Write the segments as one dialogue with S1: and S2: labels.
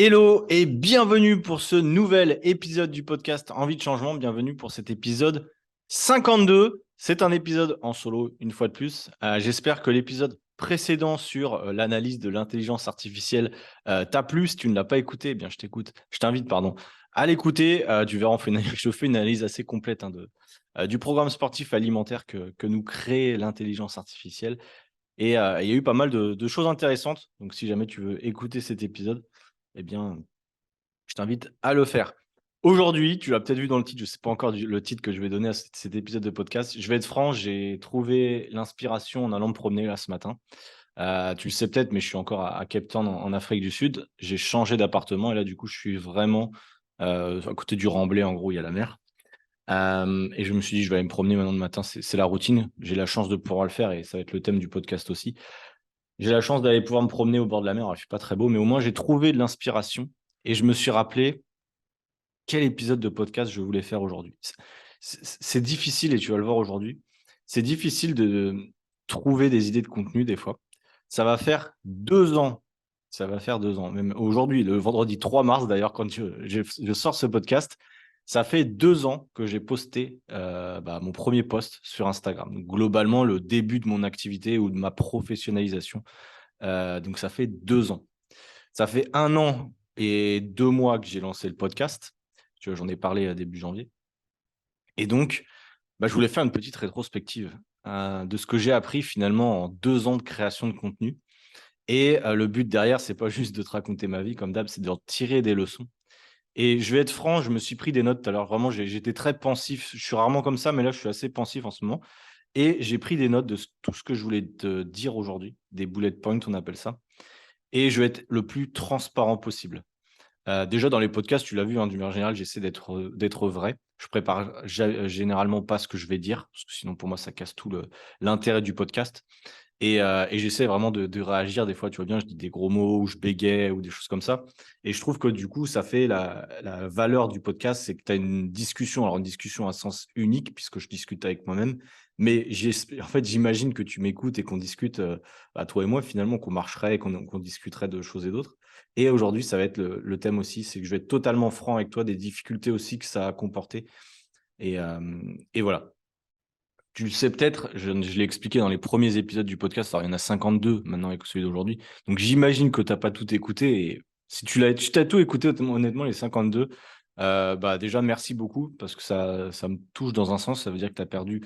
S1: Hello et bienvenue pour ce nouvel épisode du podcast Envie de changement. Bienvenue pour cet épisode 52. C'est un épisode en solo, une fois de plus. J'espère que l'épisode précédent sur l'analyse de l'intelligence artificielle t'a plu. Si tu ne l'as pas écouté, eh bien, je t'invite à l'écouter. Tu verras, je fais une analyse assez complète du programme sportif alimentaire que nous crée l'intelligence artificielle. Et il y a eu pas mal de choses intéressantes. Donc, si jamais tu veux écouter cet épisode, eh bien, je t'invite à le faire. Aujourd'hui, tu l'as peut-être vu dans le titre, je ne sais pas encore le titre que je vais donner à cet épisode de podcast. Je vais être franc, j'ai trouvé l'inspiration en allant me promener là ce matin. Tu le sais peut-être, mais je suis encore à Cape Town en Afrique du Sud. J'ai changé d'appartement et là, du coup, je suis vraiment à côté du Remblai. En gros, il y a la mer. Et je me suis dit, je vais aller me promener maintenant le matin. C'est la routine. J'ai la chance de pouvoir le faire et ça va être le thème du podcast aussi. J'ai la chance d'aller pouvoir me promener au bord de la mer. Alors, je ne suis pas très beau, mais au moins, j'ai trouvé de l'inspiration et je me suis rappelé quel épisode de podcast je voulais faire aujourd'hui. C'est difficile, et tu vas le voir aujourd'hui, c'est difficile de trouver des idées de contenu des fois. Ça va faire 2 ans, même aujourd'hui, le vendredi 3 mars d'ailleurs, quand je sors ce podcast, ça fait 2 ans que j'ai posté mon premier post sur Instagram. Donc, globalement, le début de mon activité ou de ma professionnalisation. Donc ça fait 2 ans. Ça fait 1 an et 2 mois que j'ai lancé le podcast. Tu vois, j'en ai parlé à début janvier. Et donc, je voulais faire une petite rétrospective de ce que j'ai appris finalement en 2 ans de création de contenu. Et le but derrière, c'est pas juste de te raconter ma vie comme d'hab, c'est de tirer des leçons. Et je vais être franc, je me suis pris des notes tout à l'heure. Vraiment, j'étais très pensif. Je suis rarement comme ça, mais là, je suis assez pensif en ce moment. Et j'ai pris des notes de tout ce que je voulais te dire aujourd'hui, des bullet points, on appelle ça. Et je vais être le plus transparent possible. Déjà dans les podcasts, tu l'as vu, d'une manière générale, j'essaie d'être vrai. Je prépare généralement pas ce que je vais dire, parce que sinon pour moi ça casse tout l'intérêt du podcast. Et j'essaie vraiment de réagir. Des fois, tu vois bien, je dis des gros mots ou je bégaye ou des choses comme ça. Et je trouve que du coup, ça fait la valeur du podcast, c'est que tu as une discussion, alors une discussion à sens unique, puisque je discute avec moi-même. Mais en fait, j'imagine que tu m'écoutes et qu'on discute, toi et moi, finalement, qu'on marcherait et qu'on discuterait de choses et d'autres. Et aujourd'hui, ça va être le thème aussi, c'est que je vais être totalement franc avec toi des difficultés aussi que ça a comporté. Et voilà. Tu le sais peut-être, je l'ai expliqué dans les premiers épisodes du podcast, alors il y en a 52 maintenant avec celui d'aujourd'hui. Donc j'imagine que tu n'as pas tout écouté. Et si tu t'as tout écouté, honnêtement, les 52, déjà merci beaucoup parce que ça me touche dans un sens. Ça veut dire que tu as perdu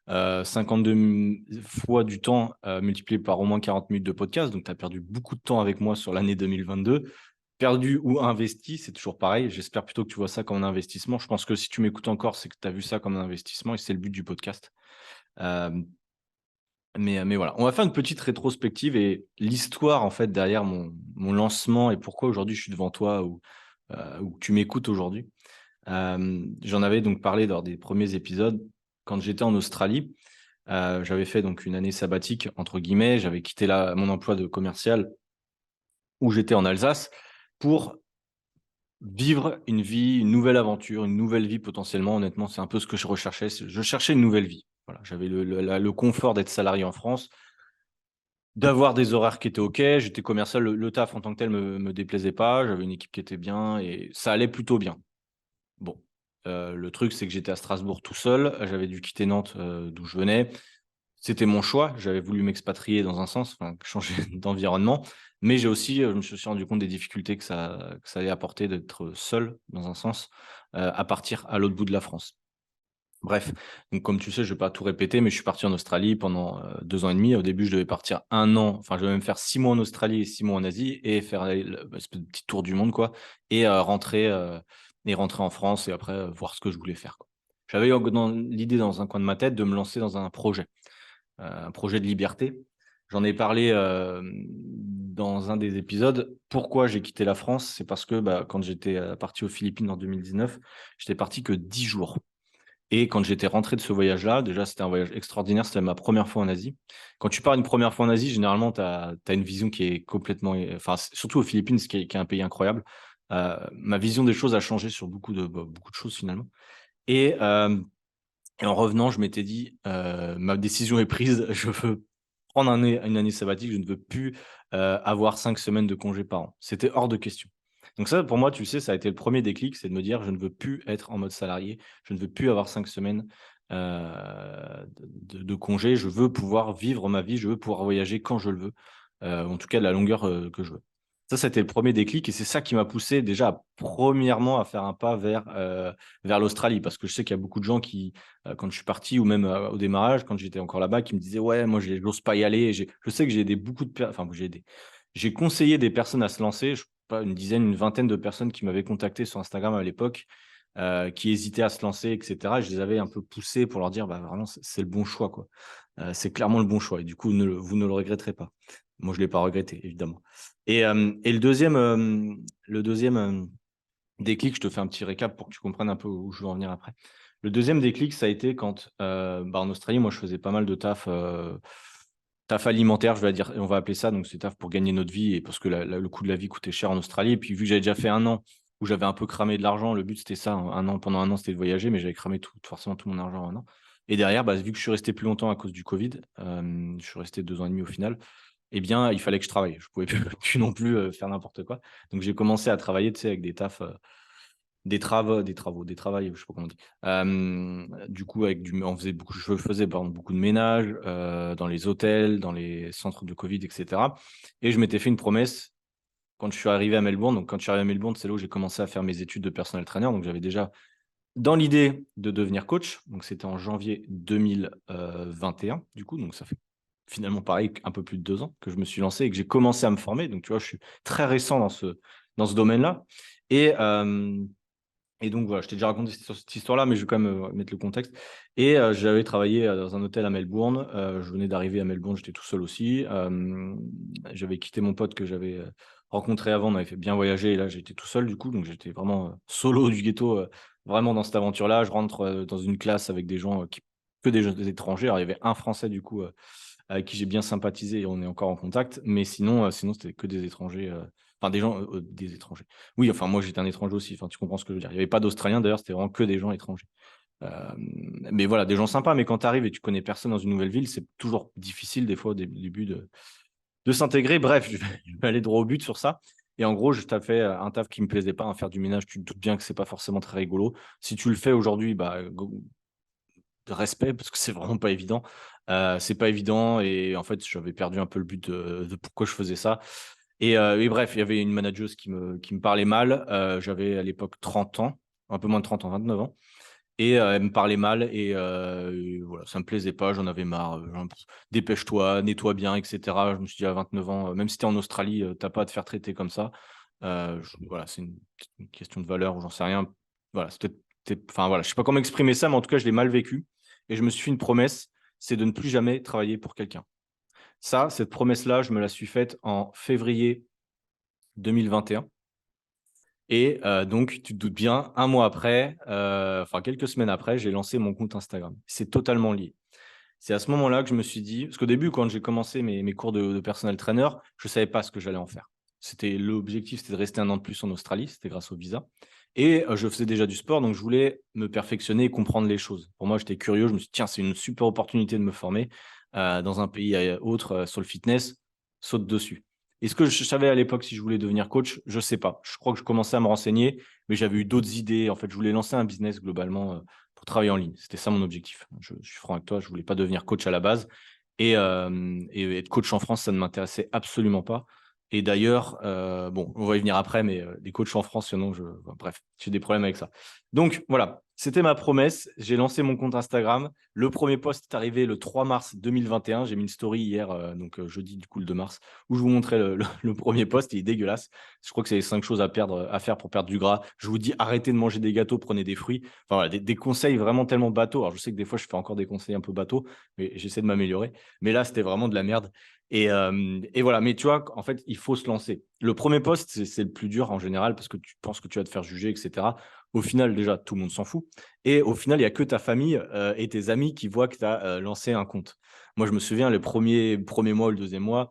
S1: 52 fois du temps multiplié par au moins 40 minutes de podcast. Donc tu as perdu beaucoup de temps avec moi sur l'année 2022. Perdu ou investi, c'est toujours pareil. J'espère plutôt que tu vois ça comme un investissement. Je pense que si tu m'écoutes encore, c'est que tu as vu ça comme un investissement et c'est le but du podcast. Euh, mais voilà, on va faire une petite rétrospective et l'histoire en fait derrière mon lancement et pourquoi aujourd'hui je suis devant toi ou que tu m'écoutes aujourd'hui. J'en avais donc parlé lors des premiers épisodes quand j'étais en Australie. J'avais fait donc une année sabbatique entre guillemets. J'avais quitté mon emploi de commercial où j'étais en Alsace pour vivre une vie, une nouvelle aventure, une nouvelle vie potentiellement. Honnêtement, c'est un peu ce que je recherchais. Je cherchais une nouvelle vie. Voilà, j'avais le confort d'être salarié en France, d'avoir des horaires qui étaient OK. J'étais commercial, le taf en tant que tel me déplaisait pas. J'avais une équipe qui était bien et ça allait plutôt bien. Bon, le truc, c'est que j'étais à Strasbourg tout seul. J'avais dû quitter Nantes, d'où je venais. C'était mon choix. J'avais voulu m'expatrier dans un sens, enfin, changer d'environnement. Mais j'ai aussi, je me suis aussi rendu compte des difficultés que ça allait apporter d'être seul dans un sens, à partir à l'autre bout de la France. Bref, donc comme tu sais, je ne vais pas tout répéter, mais je suis parti en Australie pendant 2 ans et demi. Au début, je devais partir 1 an, enfin, je devais même faire 6 mois en Australie et 6 mois en Asie et faire ce petit tour du monde, quoi, et rentrer en France et après voir ce que je voulais faire, quoi. J'avais dans l'idée dans un coin de ma tête de me lancer dans un projet de liberté. J'en ai parlé dans un des épisodes. Pourquoi j'ai quitté la France? C'est parce que quand j'étais parti aux Philippines en 2019, j'étais parti que 10 jours. Et quand j'étais rentré de ce voyage-là, déjà, c'était un voyage extraordinaire. C'était ma première fois en Asie. Quand tu pars une première fois en Asie, généralement, tu as une vision qui est complètement. Enfin, surtout aux Philippines, qui est un pays incroyable. Ma vision des choses a changé sur beaucoup de choses finalement. Et, euh, et en revenant, je m'étais dit, ma décision est prise. Je veux prendre une année sabbatique. Je ne veux plus avoir 5 semaines de congé par an. C'était hors de question. Donc ça, pour moi, tu sais, ça a été le premier déclic, c'est de me dire, je ne veux plus être en mode salarié, je ne veux plus avoir 5 semaines de congé, je veux pouvoir vivre ma vie, je veux pouvoir voyager quand je le veux, en tout cas de la longueur que je veux. Ça, c'était le premier déclic et c'est ça qui m'a poussé déjà, premièrement, à faire un pas vers l'Australie. Parce que je sais qu'il y a beaucoup de gens qui, quand je suis parti ou même au démarrage, quand j'étais encore là-bas, qui me disaient, ouais, moi, j'ose pas y aller. Je sais que j'ai aidé beaucoup de personnes, enfin, j'ai conseillé des personnes à se lancer, je sais pas, une dizaine, une vingtaine de personnes qui m'avaient contacté sur Instagram à l'époque, qui hésitaient à se lancer, etc. Je les avais un peu poussés pour leur dire, bah, vraiment, c'est le bon choix, quoi. C'est clairement le bon choix. Et du coup, vous ne le regretterez pas. Moi, je ne l'ai pas regretté, évidemment. Et le deuxième déclic, je te fais un petit récap pour que tu comprennes un peu où je veux en venir après. Le deuxième déclic, ça a été quand, en Australie, moi, je faisais pas mal de taf alimentaire, je vais dire, on va appeler ça. Donc, c'est taf pour gagner notre vie et parce que le coût de la vie coûtait cher en Australie. Et puis, vu que j'avais déjà fait un an où j'avais un peu cramé de l'argent, le but, c'était ça. Pendant un an, c'était de voyager, mais j'avais cramé forcément tout mon argent en un an. Et derrière, vu que je suis resté plus longtemps à cause du Covid, je suis resté 2 ans et demi au final, eh bien, il fallait que je travaille. Je pouvais plus non plus faire n'importe quoi. Donc, j'ai commencé à travailler, tu sais, avec des tafs, des travails, je sais pas comment on dit. Du coup, je faisais pardon, beaucoup de ménage dans les hôtels, dans les centres de Covid, etc. Et je m'étais fait une promesse quand je suis arrivé à Melbourne. Donc, quand je suis arrivé à Melbourne, c'est là où j'ai commencé à faire mes études de personal trainer. Donc, j'avais déjà dans l'idée de devenir coach. Donc, c'était en janvier 2021, du coup. Donc, ça fait finalement pareil, un peu plus de 2 ans que je me suis lancé et que j'ai commencé à me former. Donc, tu vois, je suis très récent dans ce domaine-là. Et, et donc, voilà, je t'ai déjà raconté cette histoire-là, mais je vais quand même mettre le contexte. Et j'avais travaillé dans un hôtel à Melbourne. Je venais d'arriver à Melbourne, j'étais tout seul aussi. J'avais quitté mon pote que j'avais rencontré avant, on avait fait bien voyager. Et là, j'étais tout seul, du coup. Donc, j'étais vraiment solo du ghetto, vraiment dans cette aventure-là. Je rentre dans une classe avec des gens que des étrangers. Alors, il y avait un Français, du coup, avec qui j'ai bien sympathisé et on est encore en contact. Mais sinon c'était que des étrangers. Enfin, des gens, des étrangers. Oui, enfin, moi, j'étais un étranger aussi. Enfin, tu comprends ce que je veux dire. Il n'y avait pas d'Australiens, d'ailleurs, c'était vraiment que des gens étrangers. Mais voilà, des gens sympas. Mais quand tu arrives et tu connais personne dans une nouvelle ville, c'est toujours difficile, des fois, au début, de s'intégrer. Bref, je vais aller droit au but sur ça. Et en gros, je t'ai fait un taf qui me plaisait pas, faire du ménage. Tu te doutes bien que c'est pas forcément très rigolo. Si tu le fais aujourd'hui, de respect parce que c'est vraiment pas évident. C'est pas évident et en fait, j'avais perdu un peu le but de pourquoi je faisais ça. Et bref, il y avait une manageuse qui me parlait mal. J'avais à l'époque 30 ans, un peu moins de 30 ans, 29 ans. Et elle me parlait mal et voilà, ça me plaisait pas, j'en avais marre. Genre, dépêche-toi, nettoie bien, etc. Je me suis dit à 29 ans, même si tu es en Australie, t'as pas à te faire traiter comme ça. Voilà, c'est une question de valeur ou j'en sais rien. Voilà, enfin voilà, je sais pas comment exprimer ça, mais en tout cas, je l'ai mal vécu. Et je me suis fait une promesse, c'est de ne plus jamais travailler pour quelqu'un. Ça, cette promesse-là, je me la suis faite en février 2021. Et donc, tu te doutes bien, un mois après, enfin quelques semaines après, j'ai lancé mon compte Instagram. C'est totalement lié. C'est à ce moment-là que je me suis dit, parce qu'au début, quand j'ai commencé mes cours de personal trainer, je ne savais pas ce que j'allais en faire. L'objectif, c'était de rester un an de plus en Australie, c'était grâce au visa. Et je faisais déjà du sport, donc je voulais me perfectionner et comprendre les choses. Pour moi, j'étais curieux, je me suis dit, tiens, c'est une super opportunité de me former dans un pays autre sur le fitness, saute dessus. Est-ce que je savais à l'époque si je voulais devenir coach? Je ne sais pas. Je crois que je commençais à me renseigner, mais j'avais eu d'autres idées. En fait, je voulais lancer un business globalement pour travailler en ligne. C'était ça mon objectif. Je suis franc avec toi, je ne voulais pas devenir coach à la base. Et être coach en France, ça ne m'intéressait absolument pas. Et d'ailleurs, bon, on va y venir après, mais les coachs en France, sinon, bref, j'ai des problèmes avec ça. Donc voilà, c'était ma promesse. J'ai lancé mon compte Instagram. Le premier post est arrivé le 3 mars 2021. J'ai mis une story hier, donc jeudi, du coup, le 2 mars, où je vous montrais le premier post. Il est dégueulasse. Je crois que c'est les 5 choses à faire pour perdre du gras. Je vous dis, arrêtez de manger des gâteaux, prenez des fruits. Enfin voilà, des conseils vraiment tellement bateaux. Alors je sais que des fois, je fais encore des conseils un peu bateaux, mais j'essaie de m'améliorer. Mais là, c'était vraiment de la merde. Et voilà, mais tu vois, en fait, il faut se lancer. Le premier post, c'est le plus dur en général parce que tu penses que tu vas te faire juger, etc. Au final, déjà, tout le monde s'en fout. Et au final, il n'y a que ta famille et tes amis qui voient que tu as lancé un compte. Moi, je me souviens, le premier mois ou le deuxième mois,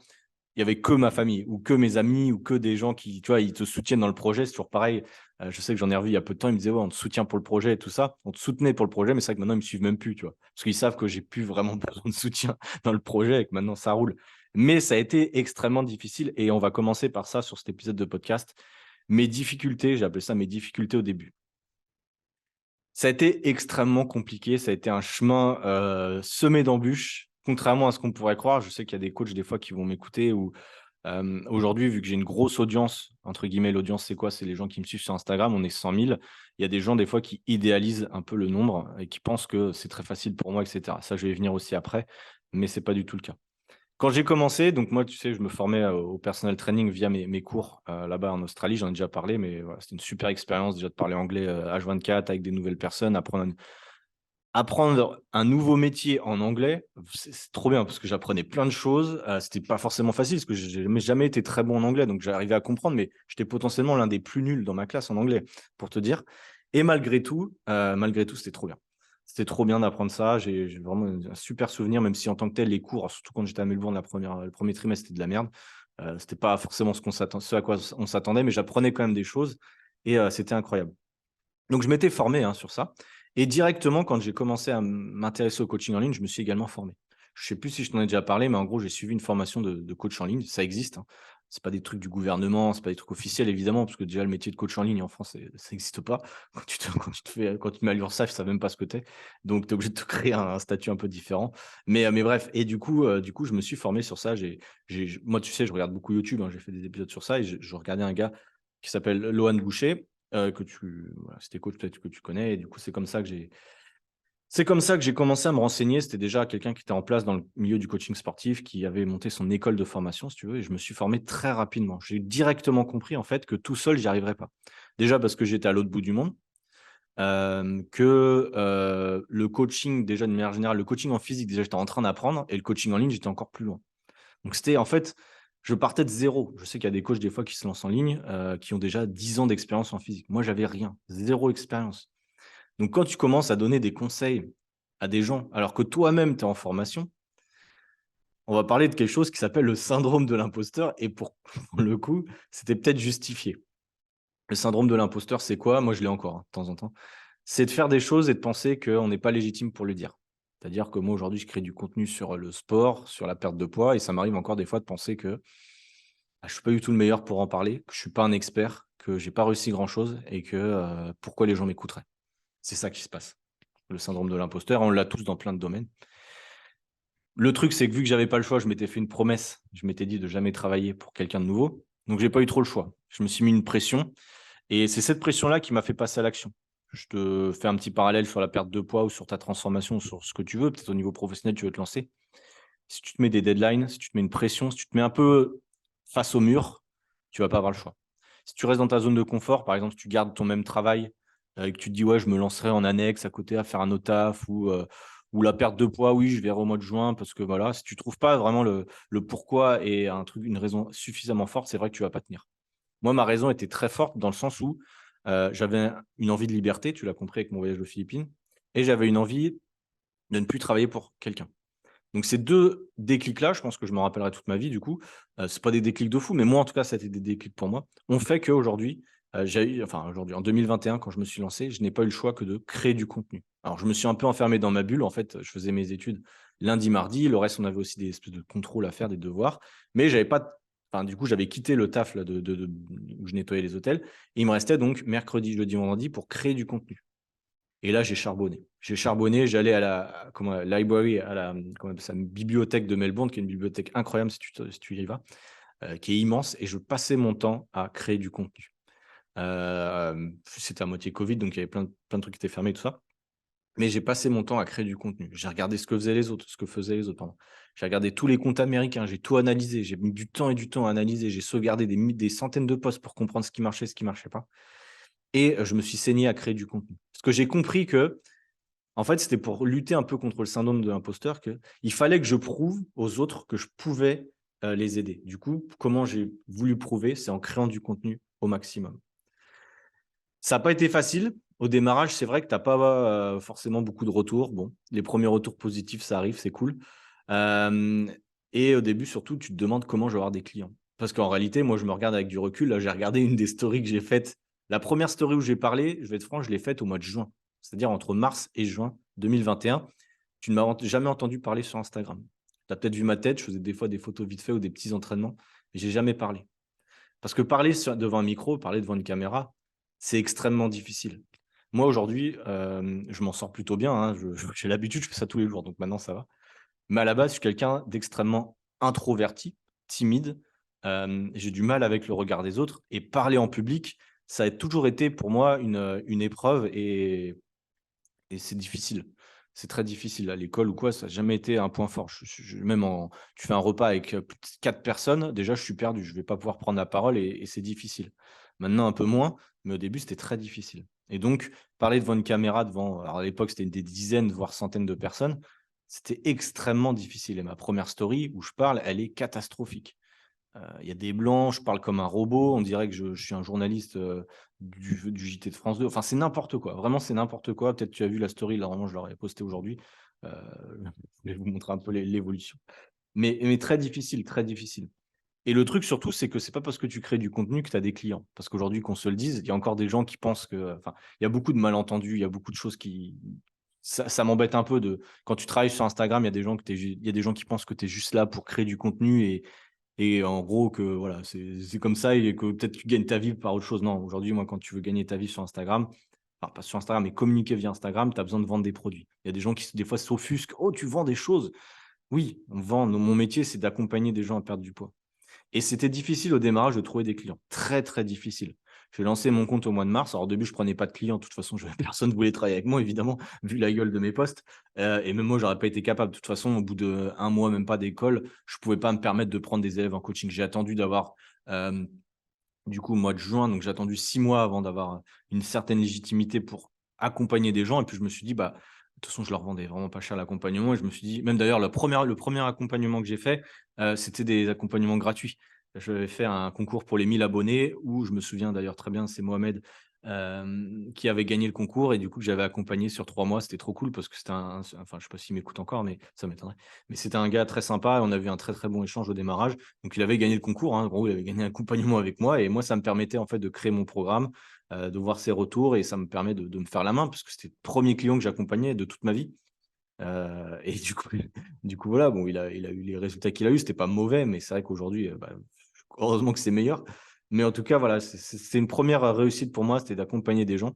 S1: il n'y avait que ma famille ou que mes amis ou que des gens qui, tu vois, ils te soutiennent dans le projet. C'est toujours pareil. Je sais que j'en ai revu il y a peu de temps. Ils me disaient, ouais, on te soutient pour le projet et tout ça. On te soutenait pour le projet, mais c'est vrai que maintenant, ils me suivent même plus, tu vois. Parce qu'ils savent que j'ai plus vraiment besoin de soutien dans le projet et que maintenant, ça roule. Mais ça a été extrêmement difficile et on va commencer par ça sur cet épisode de podcast. mes difficultés, j'ai appelé ça mes difficultés au début. Ça a été extrêmement compliqué, ça a été un chemin semé d'embûches, contrairement à ce qu'on pourrait croire. Je sais qu'il y a des coachs des fois qui vont m'écouter ou aujourd'hui, vu que j'ai une grosse audience, entre guillemets, l'audience, c'est quoi? C'est les gens qui me suivent sur Instagram, on est 100 000. Il y a des gens, des fois, qui idéalisent un peu le nombre et qui pensent que c'est très facile pour moi, etc. Ça, je vais y venir aussi après, mais ce n'est pas du tout le cas. Quand j'ai commencé, donc moi, tu sais, je me formais au personal training via mes cours là-bas en Australie, j'en ai déjà parlé, mais voilà, c'était une super expérience déjà de parler anglais H24 avec des nouvelles personnes, apprendre un nouveau métier en anglais, c'est trop bien parce que j'apprenais plein de choses. C'était pas forcément facile parce que j'ai jamais été très bon en anglais, donc j'arrivais à comprendre, mais j'étais potentiellement l'un des plus nuls dans ma classe en anglais, pour te dire. Et malgré tout, c'était trop bien. C'était trop bien d'apprendre ça. J'ai vraiment un super souvenir, même si en tant que tel, les cours, surtout quand j'étais à Melbourne, le premier trimestre, c'était de la merde. C'était pas forcément ce à quoi on s'attendait, mais j'apprenais quand même des choses et c'était incroyable. Donc, je m'étais formé sur ça. Et directement, quand j'ai commencé à m'intéresser au coaching en ligne, je me suis également formé. Je ne sais plus si je t'en ai déjà parlé, mais en gros, j'ai suivi une formation de coach en ligne. Ça existe. Ce n'est pas des trucs du gouvernement, ce n'est pas des trucs officiels, évidemment, parce que déjà, le métier de coach en ligne en France, ça n'existe pas. Quand tu te mets à l'URSSAF, ils ne savent même pas ce que tu es. Donc, tu es obligé de te créer un statut un peu différent. Mais bref, et du coup, je me suis formé sur ça. Moi, tu sais, je regarde beaucoup YouTube. J'ai fait des épisodes sur ça et je regardais un gars qui s'appelle Lohan Boucher voilà, c'était coach peut-être que tu connais et du coup, c'est comme ça que j'ai commencé à me renseigner. C'était déjà quelqu'un qui était en place dans le milieu du coaching sportif, qui avait monté son école de formation, si tu veux, et je me suis formé très rapidement. J'ai directement compris, en fait, que tout seul, j'y arriverais pas. Déjà parce que j'étais à l'autre bout du monde, le coaching, déjà, de manière générale, le coaching en physique, déjà, j'étais en train d'apprendre et le coaching en ligne, j'étais encore plus loin. Donc, c'était en fait, je partais de zéro. Je sais qu'il y a des coachs, des fois, qui se lancent en ligne, qui ont déjà 10 ans d'expérience en physique. Moi, j'avais rien, zéro expérience. Donc, quand tu commences à donner des conseils à des gens, alors que toi-même, tu es en formation, on va parler de quelque chose qui s'appelle le syndrome de l'imposteur. Et pour le coup, c'était peut-être justifié. Le syndrome de l'imposteur, c'est quoi? Moi, je l'ai encore de temps en temps. C'est de faire des choses et de penser qu'on n'est pas légitime pour le dire. C'est-à-dire que moi, aujourd'hui, je crée du contenu sur le sport, sur la perte de poids, et ça m'arrive encore des fois de penser que je ne suis pas du tout le meilleur pour en parler, que je ne suis pas un expert, que je n'ai pas réussi grand-chose et que pourquoi les gens m'écouteraient. C'est ça qui se passe. Le syndrome de l'imposteur, on l'a tous dans plein de domaines. Le truc, c'est que vu que je n'avais pas le choix, je m'étais fait une promesse. Je m'étais dit de jamais travailler pour quelqu'un de nouveau. Donc, je n'ai pas eu trop le choix. Je me suis mis une pression et c'est cette pression-là qui m'a fait passer à l'action. Je te fais un petit parallèle sur la perte de poids ou sur ta transformation, sur ce que tu veux. Peut-être au niveau professionnel, tu veux te lancer. Si tu te mets des deadlines, si tu te mets une pression, si tu te mets un peu face au mur, tu ne vas pas avoir le choix. Si tu restes dans ta zone de confort, par exemple, si tu gardes ton même travail et que tu te dis, ouais, je me lancerai en annexe à côté à faire un autre taf ou la perte de poids, oui, je verrai au mois de juin parce que voilà, si tu ne trouves pas vraiment le pourquoi et une raison suffisamment forte, c'est vrai que tu ne vas pas tenir. Moi, ma raison était très forte dans le sens où j'avais une envie de liberté, tu l'as compris avec mon voyage aux Philippines, et j'avais une envie de ne plus travailler pour quelqu'un. Donc ces deux déclics-là, je pense que je m'en rappellerai toute ma vie du coup, c'est pas des déclics de fou, mais moi en tout cas ça a été des déclics pour moi, ont fait qu'aujourd'hui, aujourd'hui en 2021 quand je me suis lancé, je n'ai pas eu le choix que de créer du contenu. Alors je me suis un peu enfermé dans ma bulle, en fait, je faisais mes études lundi, mardi, le reste on avait aussi des espèces de contrôles à faire, des devoirs, mais j'avais pas du coup j'avais quitté le taf là, où je nettoyais les hôtels, et il me restait donc mercredi, jeudi, vendredi pour créer du contenu. Et là, j'ai charbonné. J'allais à la library, bibliothèque de Melbourne, qui est une bibliothèque incroyable si tu y vas, qui est immense, et je passais mon temps à créer du contenu. C'était à moitié Covid, donc il y avait plein de trucs qui étaient fermés, tout ça. Mais j'ai passé mon temps à créer du contenu. J'ai regardé ce que faisaient les autres, pardon. J'ai regardé tous les comptes américains, j'ai tout analysé, j'ai mis du temps et du temps à analyser, j'ai sauvegardé des centaines de posts pour comprendre ce qui marchait, ce qui ne marchait pas. Et je me suis saigné à créer du contenu. Parce que j'ai compris que, en fait, c'était pour lutter un peu contre le syndrome de l'imposteur qu'il fallait que je prouve aux autres que je pouvais les aider. Du coup, comment j'ai voulu prouver? C'est en créant du contenu au maximum. Ça n'a pas été facile. Au démarrage, c'est vrai que tu n'as pas forcément beaucoup de retours. Bon, les premiers retours positifs, ça arrive, c'est cool. Et au début, surtout, tu te demandes comment je vais avoir des clients. Parce qu'en réalité, moi, je me regarde avec du recul. Là, j'ai regardé une des stories que j'ai faites. La première story où j'ai parlé, je vais être franc, je l'ai faite au mois de juin. C'est-à-dire entre mars et juin 2021. Tu ne m'as jamais entendu parler sur Instagram. Tu as peut-être vu ma tête. Je faisais des fois des photos vite fait ou des petits entraînements. Mais je n'ai jamais parlé. Parce que parler devant un micro, parler devant une caméra, c'est extrêmement difficile. Moi, aujourd'hui, je m'en sors plutôt bien, hein. J'ai l'habitude, je fais ça tous les jours, donc maintenant, ça va. Mais à la base, je suis quelqu'un d'extrêmement introverti, timide. J'ai du mal avec le regard des autres et parler en public, ça a toujours été pour moi une épreuve et c'est difficile. C'est très difficile. À l'école ou quoi, ça n'a jamais été un point fort. Même tu fais un repas avec plus de 4 personnes, déjà, je suis perdu. Je ne vais pas pouvoir prendre la parole et c'est difficile. Maintenant, un peu moins, mais au début, c'était très difficile. Et donc, parler devant une caméra, alors à l'époque, c'était des dizaines, voire centaines de personnes, c'était extrêmement difficile. Et ma première story où je parle, elle est catastrophique. Il y a des blancs, je parle comme un robot, on dirait que je suis un journaliste, du JT de France 2. Enfin, c'est n'importe quoi, vraiment, c'est n'importe quoi. Peut-être tu as vu la story, là, vraiment, je l'aurais postée aujourd'hui. Heu, je vais vous montrer un peu l'évolution. Mais très difficile, très difficile. Et le truc surtout, c'est que c'est pas parce que tu crées du contenu que tu as des clients. Parce qu'aujourd'hui, qu'on se le dise, il y a encore des gens qui pensent que enfin, il y a beaucoup de malentendus, il y a beaucoup de choses qui ça m'embête un peu de quand tu travailles sur Instagram, il y a des gens il y a des gens qui pensent que tu es juste là pour créer du contenu et en gros que voilà, c'est comme ça et que peut-être tu gagnes ta vie par autre chose. Non, aujourd'hui, moi, quand tu veux gagner ta vie sur Instagram, enfin pas sur Instagram, mais communiquer via Instagram, tu as besoin de vendre des produits. Il y a des gens qui des fois s'offusquent: «Oh, tu vends des choses?» Oui, on vend, mon métier, c'est d'accompagner des gens à perdre du poids. Et c'était difficile au démarrage de trouver des clients. Très, très difficile. J'ai lancé mon compte au mois de mars. Alors au début, je prenais pas de clients. De toute façon, personne ne voulait travailler avec moi, évidemment, vu la gueule de mes posts. Et même moi, j'aurais pas été capable. De toute façon, au bout d'1 mois, même pas d'école, je pouvais pas me permettre de prendre des élèves en coaching. J'ai attendu d'avoir, du coup, au mois de juin, donc j'ai attendu 6 mois avant d'avoir une certaine légitimité pour accompagner des gens. Et puis je me suis dit, bah, de toute façon, je leur vendais vraiment pas cher l'accompagnement. Et je me suis dit, même d'ailleurs, le premier accompagnement que j'ai fait, c'était des accompagnements gratuits. J'avais fait un concours pour les 1000 abonnés où je me souviens d'ailleurs très bien, c'est Mohamed qui avait gagné le concours et du coup que j'avais accompagné sur 3 mois. C'était trop cool parce que c'était enfin, je sais pas s'il m'écoute encore, mais ça m'étonnerait. Mais c'était un gars très sympa et on a eu un très très bon échange au démarrage. Donc il avait gagné le concours, hein. En gros, il avait gagné un accompagnement avec moi et moi, ça me permettait en fait de créer mon programme, de voir ses retours et ça me permet de me faire la main parce que c'était le premier client que j'accompagnais de toute ma vie. Et du coup, du coup voilà, bon, il a eu les résultats qu'il a eu. C'était pas mauvais, mais c'est vrai qu'aujourd'hui, bah, heureusement que c'est meilleur. Mais en tout cas, voilà, c'est une première réussite pour moi, c'était d'accompagner des gens.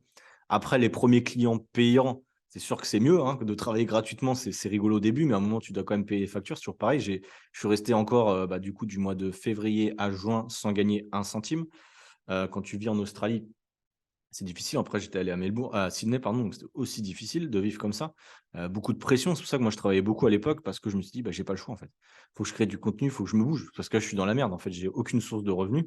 S1: Après, les premiers clients payants, c'est sûr que c'est mieux, hein, que de travailler gratuitement, c'est rigolo au début, mais à un moment, tu dois quand même payer les factures. C'est toujours pareil. Je suis resté encore, bah, du coup, du mois de février à juin sans gagner un centime. Quand tu vis en Australie, c'est difficile. Après, j'étais allé à Sydney, pardon, donc c'était aussi difficile de vivre comme ça. Beaucoup de pression. C'est pour ça que moi, je travaillais beaucoup à l'époque parce que je me suis dit: «Bah, j'ai pas le choix, en fait. Faut que je crée du contenu, il faut que je me bouge parce que là, je suis dans la merde, en fait, j'ai aucune source de revenus».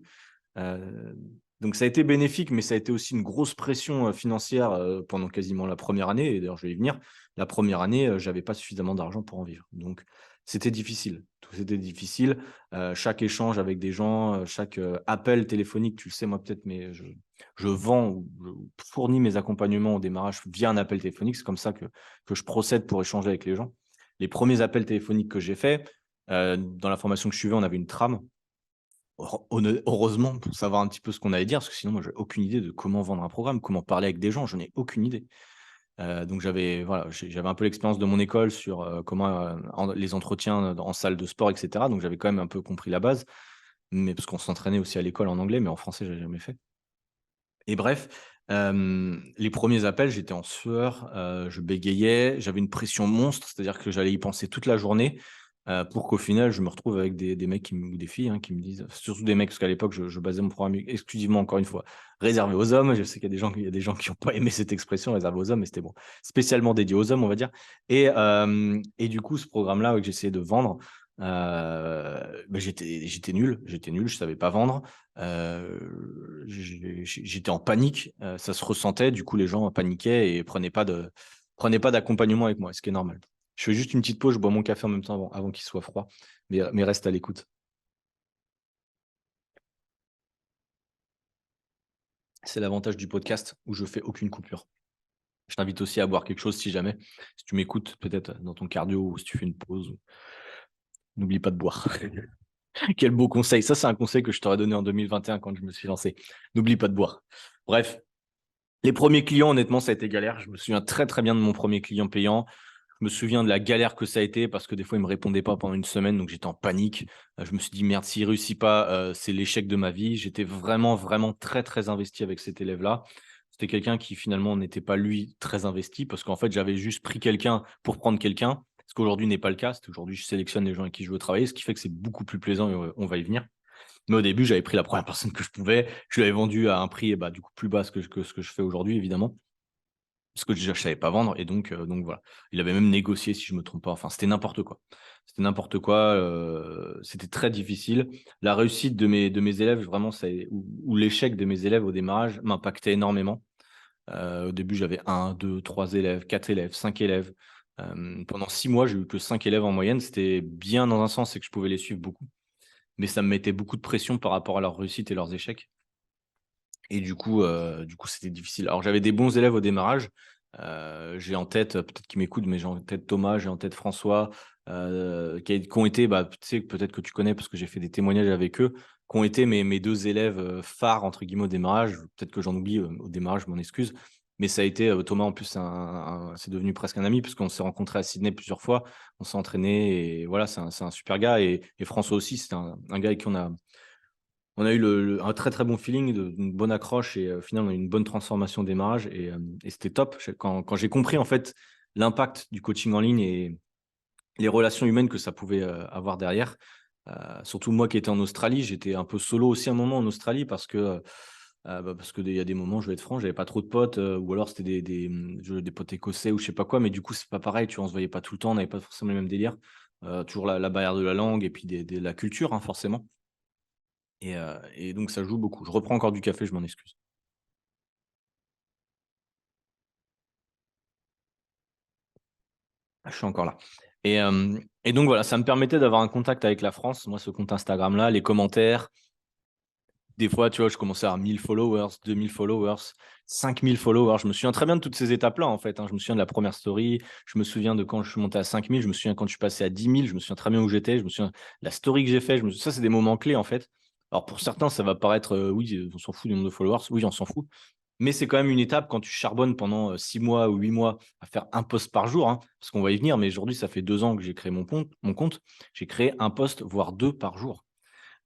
S1: Heu, donc ça a été bénéfique, mais ça a été aussi une grosse pression, financière, pendant quasiment la première année et d'ailleurs je vais y venir. La première année, j'avais pas suffisamment d'argent pour en vivre. Donc c'était difficile, tout c'était difficile. Chaque échange avec des gens, chaque, appel téléphonique, tu le sais moi peut-être, mais je vends ou je fournis mes accompagnements au démarrage via un appel téléphonique. C'est comme ça que je procède pour échanger avec les gens. Les premiers appels téléphoniques que j'ai faits, dans la formation que je suivais, on avait une trame. Heureusement pour savoir un petit peu ce qu'on allait dire, parce que sinon moi j'ai aucune idée de comment vendre un programme, comment parler avec des gens, j'en ai aucune idée. Donc j'avais un peu l'expérience de mon école sur, comment, les entretiens en salle de sport et cetera, donc j'avais quand même un peu compris la base, mais parce qu'on s'entraînait aussi à l'école en anglais, mais en français j'avais jamais fait. Et bref, les premiers appels, j'étais en sueur, je bégayais, j'avais une pression monstre, c'est-à-dire que j'allais y penser toute la journée, pour qu'au final, je me retrouve avec des mecs ou des filles, hein, qui me disent surtout des mecs, parce qu'à l'époque, je basais mon programme exclusivement, encore une fois, réservé aux hommes. Je sais qu'il y a des gens qui ont pas aimé cette expression «réservé aux hommes», mais c'était bon, spécialement dédié aux hommes, on va dire. Et du coup, ce programme-là, ouais, que j'essayais de vendre, bah, j'étais nul, je savais pas vendre. J'étais en panique, ça se ressentait, du coup les gens paniquaient et prenaient pas d'accompagnement avec moi, ce qui est normal. Je fais juste une petite pause, je bois mon café en même temps avant qu'il soit froid, mais reste à l'écoute. C'est l'avantage du podcast où je fais aucune coupure. Je t'invite aussi à boire quelque chose si jamais, si tu m'écoutes peut-être dans ton cardio ou si tu fais une pause, n'oublie pas de boire. Quel beau conseil, ça c'est un conseil que je t'aurais donné en 2021 quand je me suis lancé. N'oublie pas de boire. Bref, les premiers clients, honnêtement, ça a été galère. Je me souviens très, très bien de mon premier client payant. Je me souviens de la galère que ça a été parce que des fois, il ne me répondait pas pendant une semaine, donc j'étais en panique. Je me suis dit, merde, s'il ne réussit pas, c'est l'échec de ma vie. J'étais vraiment, vraiment très, très investi avec cet élève-là. C'était quelqu'un qui finalement n'était pas lui très investi parce qu'en fait, j'avais juste pris quelqu'un pour prendre quelqu'un, ce qu'aujourd'hui n'est pas le cas. Aujourd'hui, je sélectionne les gens avec qui je veux travailler, ce qui fait que c'est beaucoup plus plaisant et on va y venir. Mais au début, j'avais pris la première personne que je pouvais. Je l'avais vendu à un prix du coup plus bas que ce que je fais aujourd'hui, évidemment. Parce que déjà, je ne savais pas vendre. Et donc voilà. Il avait même négocié, si je ne me trompe pas. Enfin, c'était n'importe quoi. C'était n'importe quoi. C'était très difficile. La réussite de mes élèves, vraiment, ou l'échec de mes élèves au démarrage m'impactait énormément. Au début, j'avais 1, 2, 3 élèves, 4 élèves, 5 élèves. Pendant 6 mois, j'ai eu que 5 élèves en moyenne. C'était bien dans un sens, c'est que je pouvais les suivre beaucoup. Mais ça me mettait beaucoup de pression par rapport à leur réussite et leurs échecs. Et du coup, c'était difficile. Alors, j'avais des bons élèves au démarrage. J'ai en tête, peut-être qu'ils m'écoutent, mais j'ai en tête Thomas, j'ai en tête François, qui ont été, tu sais, peut-être que tu connais parce que j'ai fait des témoignages avec eux, qui ont été mes 2 élèves phares, entre guillemets, au démarrage. Peut-être que j'en oublie au démarrage, je m'en excuse. Mais ça a été, Thomas, en plus, c'est devenu presque un ami parce qu'on s'est rencontrés à Sydney plusieurs fois. On s'est entraîné et voilà, c'est un super gars. Et François aussi, c'est un gars avec qui on a eu un très très bon feeling, une bonne accroche et au final on a eu une bonne transformation au démarrage et c'était top. Quand j'ai compris en fait l'impact du coaching en ligne et les relations humaines que ça pouvait avoir derrière, surtout moi qui étais en Australie, j'étais un peu solo aussi un moment en Australie parce que il y a des moments, je vais être franc, j'avais pas trop de potes ou alors c'était des potes écossais ou je sais pas quoi, mais du coup c'est pas pareil, tu vois, on se voyait pas tout le temps, on n'avait pas forcément les mêmes délires. Toujours la barrière de la langue et puis la culture hein, forcément. Et donc ça joue beaucoup. Je reprends encore du café, je m'en excuse. Ah, je suis encore là. Et donc voilà, ça me permettait d'avoir un contact avec la France. Moi, ce compte Instagram-là, les commentaires. Des fois, tu vois, je commençais à avoir 1000 followers, 2000 followers, 5000 followers. Je me souviens très bien de toutes ces étapes-là, en fait, hein. Je me souviens de la première story. Je me souviens de quand je suis monté à 5000. Je me souviens quand je suis passé à 10 000. Je me souviens très bien où j'étais. Je me souviens de la story que j'ai fait. Ça, c'est des moments clés, en fait. Alors, pour certains, ça va paraître, oui, on s'en fout du nombre de followers. Oui, on s'en fout. Mais c'est quand même une étape quand tu charbonnes pendant 6 mois ou 8 mois à faire un post par jour, hein, parce qu'on va y venir, mais aujourd'hui, ça fait 2 ans que j'ai créé mon compte. J'ai créé un post, voire 2 par jour.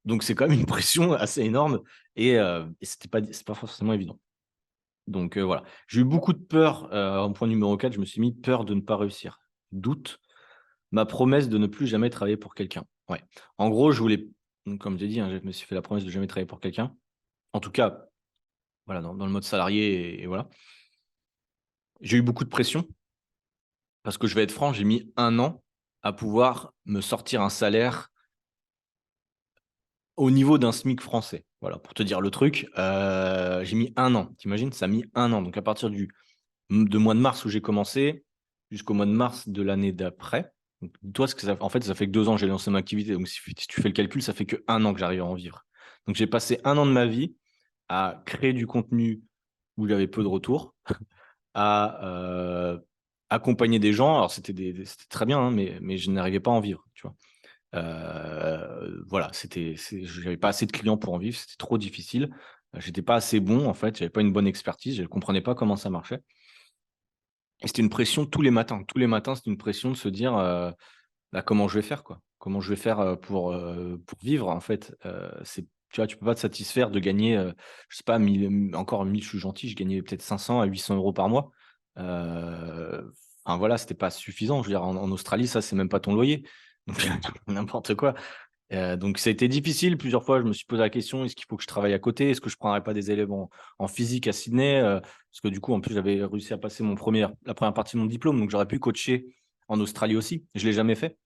S1: Donc, c'est quand même une pression assez énorme et c'est pas forcément évident. Donc, voilà. J'ai eu beaucoup de peur en point numéro 4, je me suis mis peur de ne pas réussir. Doute, ma promesse de ne plus jamais travailler pour quelqu'un. Ouais. En gros, je voulais, donc, comme j'ai dit, hein, je me suis fait la promesse de jamais travailler pour quelqu'un. En tout cas, voilà, dans le mode salarié et voilà. J'ai eu beaucoup de pression parce que je vais être franc, j'ai mis 1 an à pouvoir me sortir un salaire au niveau d'un SMIC français. Voilà, pour te dire le truc, j'ai mis 1 an. Tu imagines? Ça a mis 1 an. Donc à partir de mois de mars où j'ai commencé jusqu'au mois de mars de l'année d'après. Donc toi, ce que ça en fait, ça fait que 2 ans que j'ai lancé mon activité. Donc si tu fais le calcul, ça fait que 1 an que j'arrive à en vivre. Donc j'ai passé 1 an de ma vie à créer du contenu où j'avais peu de retours, à accompagner des gens. Alors, c'était très bien, hein, mais je n'arrivais pas à en vivre, tu vois. Voilà, j'avais pas assez de clients pour en vivre, c'était trop difficile. J'étais pas assez bon, en fait, j'avais pas une bonne expertise, je ne comprenais pas comment ça marchait. Et c'était une pression tous les matins. Tous les matins, c'était une pression de se dire comment je vais faire, quoi. Comment je vais faire pour vivre, en fait. Tu vois, tu peux pas te satisfaire de gagner, je sais pas, 1000, je suis gentil, je gagnais peut-être 500 à 800 euros par mois. Enfin voilà, c'était pas suffisant. Je veux dire, en Australie, ça, c'est même pas ton loyer. Donc, n'importe quoi. Donc, ça a été difficile. Plusieurs fois, je me suis posé la question, est-ce qu'il faut que je travaille à côté? Est-ce que je ne prendrais pas des élèves en physique à Sydney? Parce que du coup, en plus, j'avais réussi à passer la première partie de mon diplôme. Donc, j'aurais pu coacher en Australie aussi. Je ne l'ai jamais fait.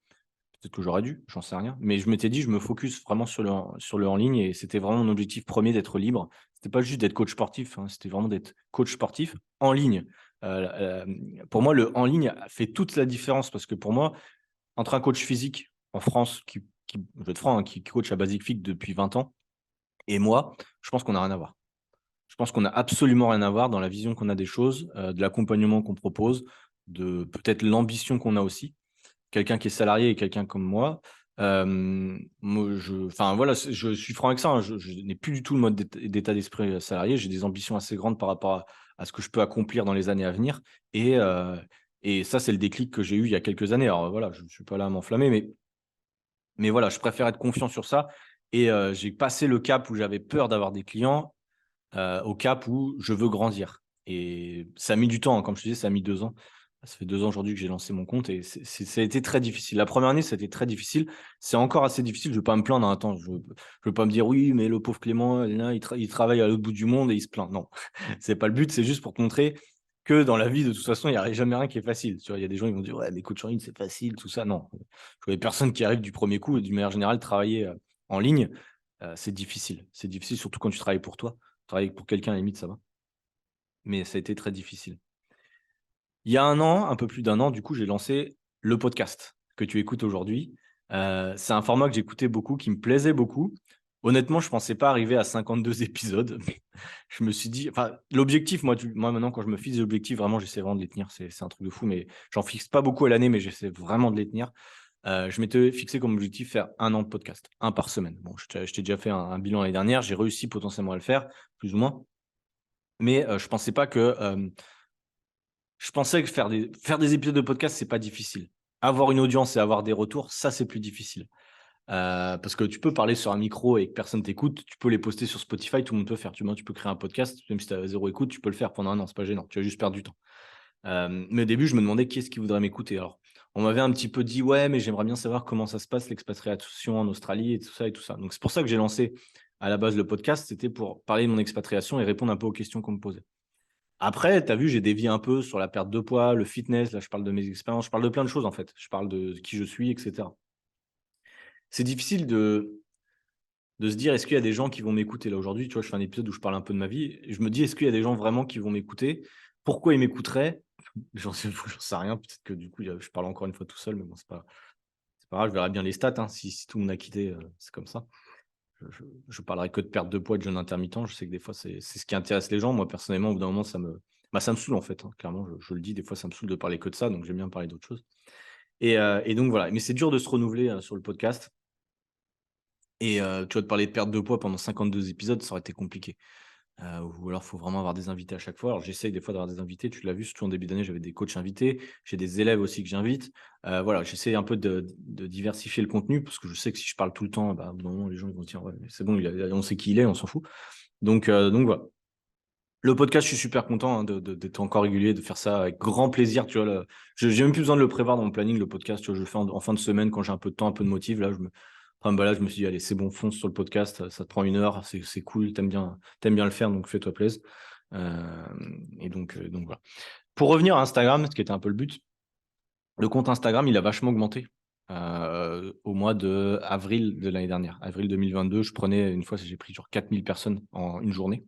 S1: Peut-être que j'aurais dû, j'en sais rien. Mais je m'étais dit, je me focus vraiment sur le en ligne et c'était vraiment mon objectif premier d'être libre. C'était pas juste d'être coach sportif, hein, c'était vraiment d'être coach sportif en ligne. Pour moi, le en ligne fait toute la différence parce que pour moi, entre un coach physique en France je vais être franc, hein, qui coach à Basic Fit depuis 20 ans et moi, je pense qu'on n'a rien à voir. Je pense qu'on n'a absolument rien à voir dans la vision qu'on a des choses, de l'accompagnement qu'on propose, de peut-être l'ambition qu'on a aussi. Quelqu'un qui est salarié et quelqu'un comme moi, moi enfin voilà, je suis franc avec ça, hein, je n'ai plus du tout le mode d'état d'esprit salarié. J'ai des ambitions assez grandes par rapport à ce que je peux accomplir dans les années à venir et Et ça, c'est le déclic que j'ai eu il y a quelques années. Alors voilà, je ne suis pas là à m'enflammer, mais voilà, je préfère être confiant sur ça. Et j'ai passé le cap où j'avais peur d'avoir des clients au cap où je veux grandir. Et ça a mis du temps, hein, comme je te disais, ça a mis 2 ans. Ça fait 2 ans aujourd'hui que j'ai lancé mon compte et ça a été très difficile. La première année, ça a été très difficile. C'est encore assez difficile. Je ne veux pas me plaindre. Attends, je ne veux pas me dire oui, mais le pauvre Clément, là, il travaille à l'autre bout du monde et il se plaint. Non, c'est pas le but. C'est juste pour te montrer que dans la vie, de toute façon, il n'y a jamais rien qui est facile. Tu vois, il y a des gens qui vont dire ouais, mais coach en ligne, c'est facile, tout ça. Non, je vois des personnes qui arrivent du premier coup et d'une manière générale, travailler en ligne, c'est difficile. C'est difficile, surtout quand tu travailles pour toi. Travailler pour quelqu'un, à la limite, ça va. Mais ça a été très difficile. Il y a 1 an, un peu plus d'1 an, du coup, j'ai lancé le podcast que tu écoutes aujourd'hui. C'est un format que j'écoutais beaucoup, qui me plaisait beaucoup. Honnêtement, je ne pensais pas arriver à 52 épisodes. Je me suis dit, enfin, l'objectif, moi maintenant, quand je me fixe des objectifs, vraiment, j'essaie vraiment de les tenir. C'est un truc de fou, mais j'en fixe pas beaucoup à l'année, mais j'essaie vraiment de les tenir. Je m'étais fixé comme objectif faire 1 an de podcast, un par semaine. Bon, je t'ai déjà fait un bilan l'année dernière. J'ai réussi potentiellement à le faire, plus ou moins. Mais je pensais pas que, je pensais que faire des épisodes de podcast, c'est pas difficile. Avoir une audience et avoir des retours, ça, c'est plus difficile. Parce que tu peux parler sur un micro et que personne t'écoute, tu peux les poster sur Spotify, tout le monde peut faire. Tu peux créer un podcast, même si tu as 0 écoute, tu peux le faire pendant 1 an, c'est pas gênant, tu vas juste perdre du temps. Mais au début, je me demandais qui est-ce qui voudrait m'écouter. Alors, on m'avait un petit peu dit: «Ouais, mais j'aimerais bien savoir comment ça se passe l'expatriation en Australie et tout ça et tout ça». Donc c'est pour ça que j'ai lancé à la base le podcast, c'était pour parler de mon expatriation et répondre un peu aux questions qu'on me posait. Après, tu as vu, j'ai dévié un peu sur la perte de poids, le fitness. Là, je parle de mes expériences, je parle de plein de choses, en fait. Je parle de qui je suis, et cetera. C'est difficile de se dire: «Est-ce qu'il y a des gens qui vont m'écouter?» Là, aujourd'hui, tu vois, je fais un épisode où je parle un peu de ma vie et je me dis: «Est-ce qu'il y a des gens vraiment qui vont m'écouter?» Pourquoi ils m'écouteraient? J'en sais rien. Peut-être que du coup, je parle encore une fois tout seul, mais bon, c'est pas grave, je verrai bien les stats, hein. Si tout le monde a quitté, c'est comme ça. Je parlerai que de perte de poids, de jeûne intermittent. Je sais que des fois, c'est ce qui intéresse les gens. Moi, personnellement, au bout d'un moment, ça me saoule, en fait, hein. Clairement, je le dis, des fois, ça me saoule de parler que de ça, donc j'aime bien parler d'autres choses. Et donc voilà. Mais c'est dur de se renouveler, sur le podcast et tu vois, de parler de perte de poids pendant 52 épisodes, ça aurait été compliqué. Ou alors, il faut vraiment avoir des invités à chaque fois. Alors, j'essaye des fois d'avoir des invités, tu l'as vu, surtout en début d'année, j'avais des coachs invités, j'ai des élèves aussi que j'invite. Voilà, j'essaie un peu de diversifier le contenu parce que je sais que si je parle tout le temps, bah, au bout d'un moment, les gens ils vont se dire: «Ouais, mais c'est bon, on sait qui il est, on s'en fout». Donc voilà. Le podcast, je suis super content, hein, d'être encore régulier, de faire ça avec grand plaisir, tu vois? Là, j'ai même plus besoin de le prévoir dans mon planning, le podcast, tu vois? Je le fais en fin de semaine quand j'ai un peu de temps, un peu de motive. Là, bah, là, je me suis dit: «Allez, c'est bon, fonce sur le podcast, ça te prend 1 heure, c'est cool, t'aimes bien le faire, donc fais-toi plaisir». Et donc voilà. Pour revenir à Instagram, ce qui était un peu le but, le compte Instagram, il a vachement augmenté, au mois d'avril de l'année dernière. Avril 2022, je prenais une fois, j'ai pris genre 4 000 personnes en une journée.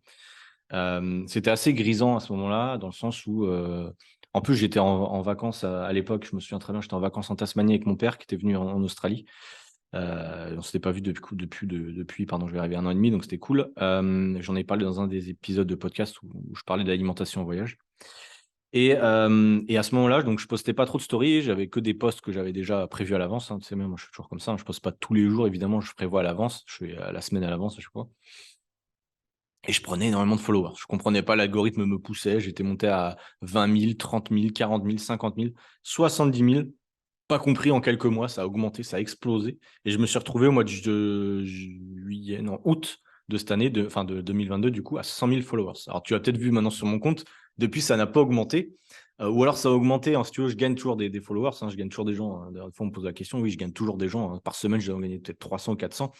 S1: C'était assez grisant à ce moment-là, dans le sens où, en plus, j'étais en vacances à l'époque, je me souviens très bien, j'étais en vacances en Tasmanie avec mon père qui était venu en Australie. On s'était pas vu depuis, pardon, je vais arriver 1 an et demi, donc c'était cool. J'en ai parlé dans un des épisodes de podcast où je parlais de l'alimentation en voyage et à ce moment-là, donc je postais pas trop de stories, j'avais que des posts que j'avais déjà prévus à l'avance, hein. Tu sais, moi, je suis toujours comme ça, hein, je poste pas tous les jours évidemment, je prévois à l'avance, je fais à la semaine à l'avance à chaque fois. Et je prenais énormément de followers. Je comprenais pas, l'algorithme me poussait. J'étais monté à 20 000, 30 000, 40 000, 50 000, 70 000. Pas compris en quelques mois, ça a augmenté, ça a explosé. Et je me suis retrouvé au mois de juillet, non, août de cette année, enfin de 2022, du coup, à 100 000 followers. Alors, tu as peut-être vu maintenant sur mon compte, depuis, ça n'a pas augmenté. Ou alors, ça a augmenté, hein, si tu veux, je gagne toujours des followers, hein, je gagne toujours des gens. Hein. Des fois, on me pose la question, oui, je gagne toujours des gens. Hein. Par semaine, je dois en gagner peut-être 300 ou 400.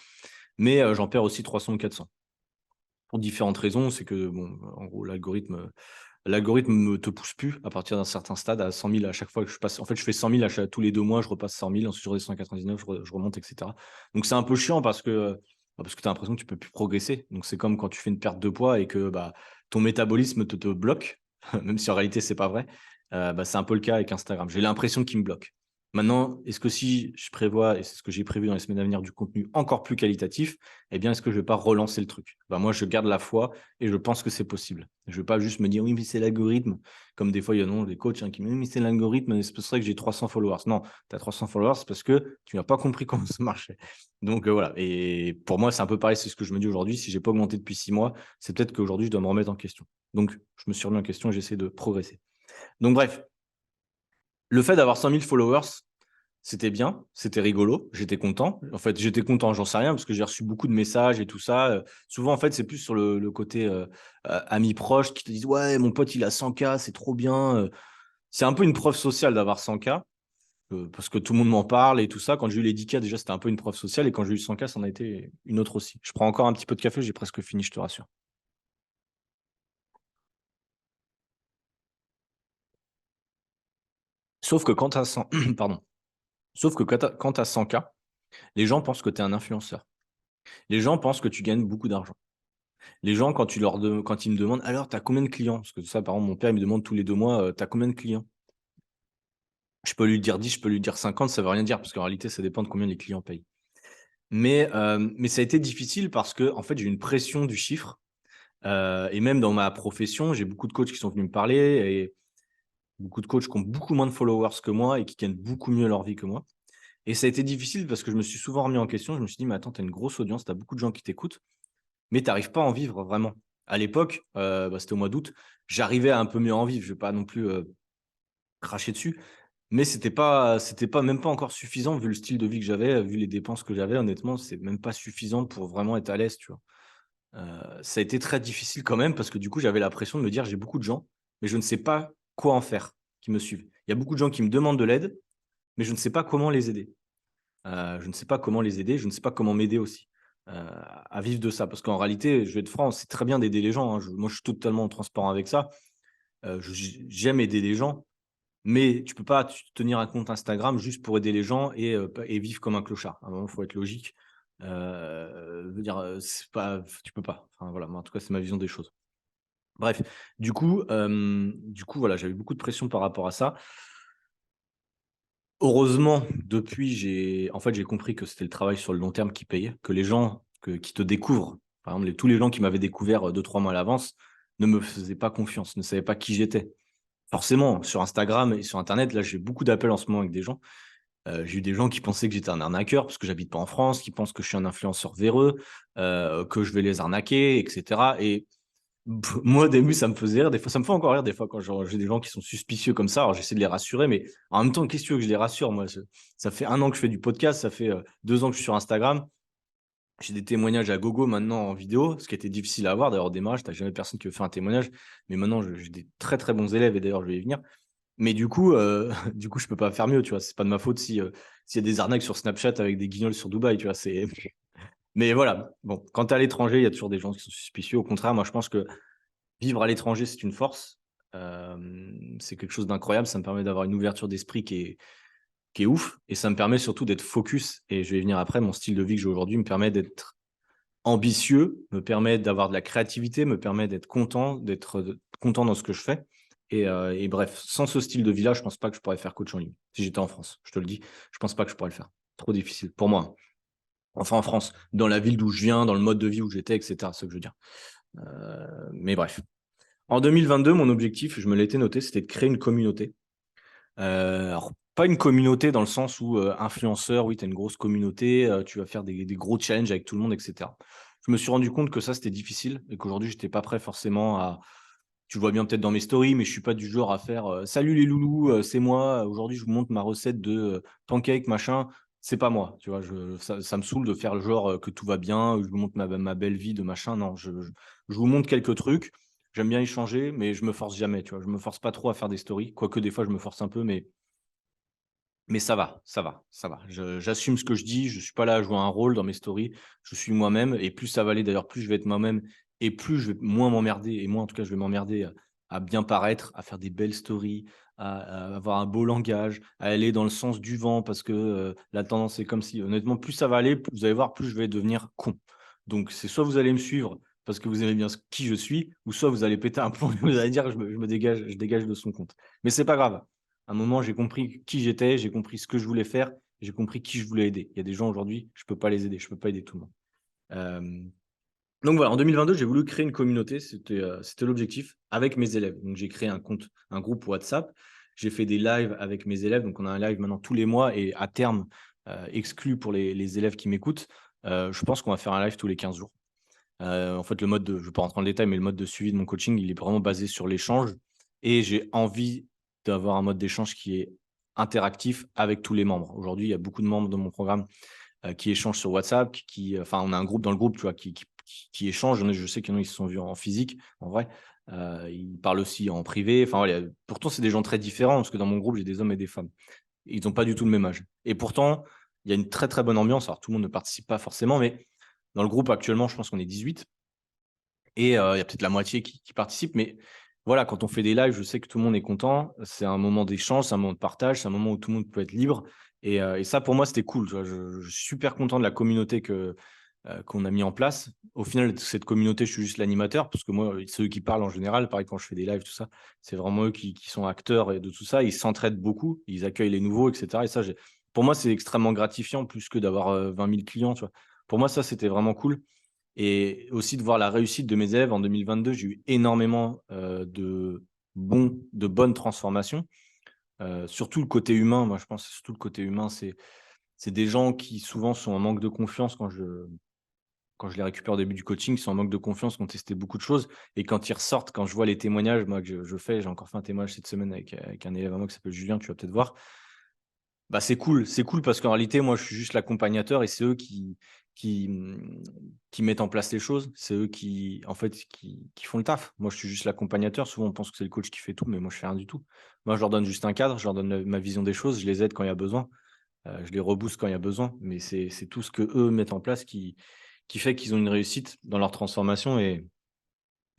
S1: Mais j'en perds aussi 300 ou 400 pour différentes raisons. C'est que, bon, en gros, l'algorithme ne te pousse plus à partir d'un certain stade à 100 000 à chaque fois que je passe. En fait, je fais 100 000 tous les 2 mois, je repasse 100 000, ensuite je redescends à 99, je remonte, etc. Donc, c'est un peu chiant parce que tu as l'impression que tu peux plus progresser. Donc, c'est comme quand tu fais une perte de poids et que bah, ton métabolisme te bloque, même si en réalité, c'est pas vrai. Bah, c'est un peu le cas avec Instagram. J'ai l'impression qu'il me bloque. Maintenant, est-ce que si je prévois, et c'est ce que j'ai prévu dans les semaines à venir, du contenu encore plus qualitatif, eh bien, est-ce que je ne vais pas relancer le truc? Bah, moi, je garde la foi et je pense que c'est possible. Je ne vais pas juste me dire: «Oui, mais c'est l'algorithme», comme des fois, il y a des coachs, hein, qui me disent: «Oui, mais c'est l'algorithme, c'est pour ça que j'ai 300 followers». Non, tu as 300 followers, c'est parce que tu n'as pas compris comment ça marchait. Donc voilà, et pour moi, c'est un peu pareil, c'est ce que je me dis aujourd'hui. Si je n'ai pas augmenté depuis 6 mois, c'est peut-être qu'aujourd'hui, je dois me remettre en question. Donc je me suis remis en question et j'essaie de progresser. Donc bref, Le fait d'avoir 100 000 followers, c'était bien, c'était rigolo, j'étais content. En fait, j'étais content, j'en sais rien, parce que j'ai reçu beaucoup de messages et tout ça. Souvent, en fait, c'est plus sur le côté amis proches qui te disent « Ouais, mon pote, il a 100K, c'est trop bien. C'est un peu une preuve sociale d'avoir 100K, parce que tout le monde m'en parle et tout ça. Quand j'ai eu les 10K, déjà, c'était un peu une preuve sociale. Et quand j'ai eu 100K, ça en a été une autre aussi. Je prends encore un petit peu de café, j'ai presque fini, je te rassure. Sauf que quand tu as 100... Pardon. Sauf que quand tu as 100K, les gens pensent que tu es un influenceur. Les gens pensent que tu gagnes beaucoup d'argent. Les gens, quand ils me demandent, alors, tu as combien de clients? Parce que ça, par exemple, mon père, il me demande tous les 2 mois, tu as combien de clients? Je peux lui dire 10, je peux lui dire 50, ça ne veut rien dire, parce qu'en réalité, ça dépend de combien les clients payent. Mais ça a été difficile parce que, en fait, j'ai une pression du chiffre. Et même dans ma profession, j'ai beaucoup de coachs qui sont venus me parler et beaucoup de coachs qui ont beaucoup moins de followers que moi et qui gagnent beaucoup mieux leur vie que moi. Et ça a été difficile parce que je me suis souvent remis en question. Je me suis dit, mais attends, tu as une grosse audience, tu as beaucoup de gens qui t'écoutent, mais tu n'arrives pas à en vivre vraiment. À l'époque, c'était au mois d'août, j'arrivais à un peu mieux en vivre. Je ne vais pas non plus cracher dessus, mais c'était pas même pas encore suffisant vu le style de vie que j'avais, vu les dépenses que j'avais. Honnêtement, c'est même pas suffisant pour vraiment être à l'aise, tu vois. Ça a été très difficile quand même parce que du coup, j'avais la pression de me dire: «J'ai beaucoup de gens, mais je ne sais pas quoi en faire, qui me suivent». Il y a beaucoup de gens qui me demandent de l'aide, mais je ne sais pas comment les aider. Je ne sais pas comment les aider, je ne sais pas comment m'aider aussi, à vivre de ça. Parce qu'en réalité, je vais être franc, c'est très bien d'aider les gens, hein. Moi, je suis totalement transparent avec ça. J'aime aider les gens, mais tu peux pas tenir un compte Instagram juste pour aider les gens et vivre comme un clochard. À un moment, il faut être logique. Je veux dire, c'est pas tu peux pas. Enfin voilà, moi en tout cas, c'est ma vision des choses. Bref, du coup, voilà, j'avais beaucoup de pression par rapport à ça. Heureusement, depuis, j'ai compris que c'était le travail sur le long terme qui payait, que les gens qui te découvrent, par exemple, tous les gens qui m'avaient découvert 2-3 mois à l'avance, ne me faisaient pas confiance, ne savaient pas qui j'étais. Forcément, sur Instagram et sur internet, là, j'ai beaucoup d'appels en ce moment avec des gens. J'ai eu des gens qui pensaient que j'étais un arnaqueur parce que j'habite pas en France, qui pensent que je suis un influenceur véreux, que je vais les arnaquer, et cetera. Et moi, au début, ça me faisait rire. Des fois, ça me fait encore rire des fois quand j'ai des gens qui sont suspicieux comme ça. Alors, j'essaie de les rassurer, mais en même temps, qu'est-ce que tu veux que je les rassure? Moi, ça fait 1 an que je fais du podcast, ça fait 2 ans que je suis sur Instagram. J'ai des témoignages à gogo maintenant en vidéo, ce qui était difficile à avoir. D'ailleurs, au démarrage, tu n'as jamais personne qui veut faire un témoignage. Mais maintenant, j'ai des très, très bons élèves et d'ailleurs, je vais y venir. Mais du coup, du coup, je peux pas faire mieux, tu vois. C'est pas de ma faute si, s'il y a des arnaques sur Snapchat avec des guignols sur Dubaï, tu vois. Mais voilà. Bon, quand tu es à l'étranger, il y a toujours des gens qui sont suspicieux. Au contraire, moi, je pense que vivre à l'étranger, c'est une force. C'est quelque chose d'incroyable. Ça me permet d'avoir une ouverture d'esprit qui est ouf. Et ça me permet surtout d'être focus. Et je vais y venir après. Mon style de vie que j'ai aujourd'hui me permet d'être ambitieux, me permet d'avoir de la créativité, me permet d'être content dans ce que je fais. Et bref, sans ce style de vie-là, je pense pas que je pourrais faire coach en ligne. Si j'étais en France, je te le dis, je pense pas que je pourrais le faire. Trop difficile pour moi. Enfin, en France, dans la ville d'où je viens, dans le mode de vie où j'étais, etc. C'est ce que je veux dire. Mais bref. En 2022, mon objectif, je me l'étais noté, c'était de créer une communauté. Alors, pas une communauté dans le sens où influenceur, oui, tu as une grosse communauté, tu vas faire des gros challenges avec tout le monde, etc. Je me suis rendu compte que ça, c'était difficile et qu'aujourd'hui, je n'étais pas prêt forcément à. Tu le vois bien peut-être dans mes stories, mais je ne suis pas du genre à faire salut les loulous, c'est moi. Aujourd'hui, je vous montre ma recette de pancake, machin. C'est pas moi. Tu vois, ça me saoule de faire le genre que tout va bien, je vous montre ma belle vie de machin. Non, je vous montre quelques trucs. J'aime bien échanger, mais je me force jamais. Tu vois, je me force pas trop à faire des stories. Quoique des fois, je me force un peu, mais ça va, ça va, ça va. J'assume ce que je dis, je suis pas là à jouer un rôle dans mes stories, je suis moi-même et plus ça va aller d'ailleurs, plus je vais être moi-même et plus je vais moins m'emmerder et moi en tout cas, je vais m'emmerder à bien paraître, à faire des belles stories, à avoir un beau langage, à aller dans le sens du vent parce que, la tendance est comme si honnêtement, plus ça va aller, plus vous allez voir, plus je vais devenir con. Donc c'est soit vous allez me suivre parce que vous aimez bien qui je suis ou soit vous allez péter un plomb et vous allez dire: «Je me dégage, je dégage de son compte». Mais c'est pas grave. À un moment, j'ai compris qui j'étais, j'ai compris ce que je voulais faire, j'ai compris qui je voulais aider. Il y a des gens aujourd'hui, je peux pas les aider, je peux pas aider tout le monde. Hem, donc voilà, en 2022, j'ai voulu créer une communauté, c'était l'objectif avec mes élèves. Donc j'ai créé un compte, un groupe WhatsApp. J'ai fait des lives avec mes élèves, donc on a un live maintenant tous les mois et à terme, exclu pour les élèves qui m'écoutent. Je pense qu'on va faire un live tous les 15 jours. En fait, je ne vais pas rentrer dans le détail, mais le mode de suivi de mon coaching, il est vraiment basé sur l'échange et j'ai envie d'avoir un mode d'échange qui est interactif avec tous les membres. Aujourd'hui, il y a beaucoup de membres de mon programme qui échangent sur WhatsApp, on a un groupe dans le groupe, tu vois, qui échangent. Je sais qu'il y en a qui se sont vus en physique, en vrai. Ils parlent aussi en privé. Enfin, voilà. Pourtant, c'est des gens très différents parce que dans mon groupe, j'ai des hommes et des femmes. Ils n'ont pas du tout le même âge. Et pourtant, il y a une très, très bonne ambiance. Alors, tout le monde ne participe pas forcément, mais dans le groupe, actuellement, je pense qu'on est 18. Et il y a peut-être la moitié qui participe. Mais voilà, quand on fait des lives, je sais que tout le monde est content. C'est un moment d'échange, c'est un moment de partage, c'est un moment où tout le monde peut être libre. Et ça, pour moi, c'était cool. Tu vois. Je suis super content de la communauté qu'on a mis en place. Au final, cette communauté, je suis juste l'animateur, parce que moi, c'est eux qui parlent en général. Pareil, quand je fais des lives, tout ça, c'est vraiment eux qui sont acteurs et de tout ça. Ils s'entraident beaucoup, ils accueillent les nouveaux, etc. Et ça, pour moi, c'est extrêmement gratifiant, plus que d'avoir 20 000 clients. Tu vois. Pour moi, ça, c'était vraiment cool. Et aussi de voir la réussite de mes élèves en 2022, j'ai eu énormément de bonnes transformations. Surtout le côté humain, moi je pense que surtout le côté humain, c'est des gens qui souvent sont en manque de confiance quand je les récupère au début du coaching, ils sont en manque de confiance, qui ont testé beaucoup de choses. Et quand ils ressortent, quand je vois les témoignages, moi que je fais, j'ai encore fait un témoignage cette semaine avec un élève à moi qui s'appelle Julien, tu vas peut-être voir. Bah, c'est cool parce qu'en réalité, moi, je suis juste l'accompagnateur et c'est eux qui, qui mettent en place les choses. C'est eux en fait, qui font le taf. Moi, je suis juste l'accompagnateur. Souvent, on pense que c'est le coach qui fait tout, mais moi, je fais rien du tout. Moi, je leur donne juste un cadre, je leur donne ma vision des choses, je les aide quand il y a besoin, je les rebooste quand il y a besoin. Mais c'est tout ce que eux mettent en place qui fait qu'ils ont une réussite dans leur transformation. Et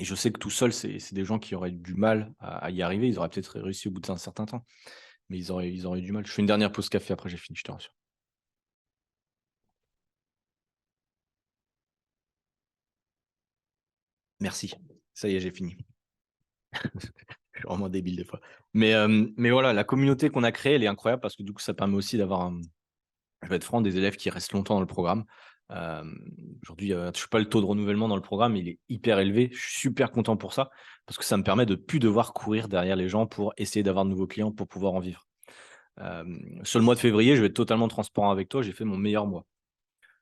S1: je sais que tout seul, c'est des gens qui auraient du mal à y arriver. Ils auraient peut-être réussi au bout d'un certain temps. Mais ils auraient eu du mal. Je fais une dernière pause café, après j'ai fini, je te rassure. Merci. Ça y est, j'ai fini. Je suis vraiment débile des fois. Mais voilà, la communauté qu'on a créée, elle est incroyable parce que du coup, ça permet aussi d'avoir, je vais être franc, des élèves qui restent longtemps dans le programme. Aujourd'hui, je ne sais pas le taux de renouvellement dans le programme, il est hyper élevé. Je suis super content pour ça parce que ça me permet de plus devoir courir derrière les gens pour essayer d'avoir de nouveaux clients pour pouvoir en vivre. Sur le mois de février, je vais être totalement transparent avec toi, j'ai fait mon meilleur mois.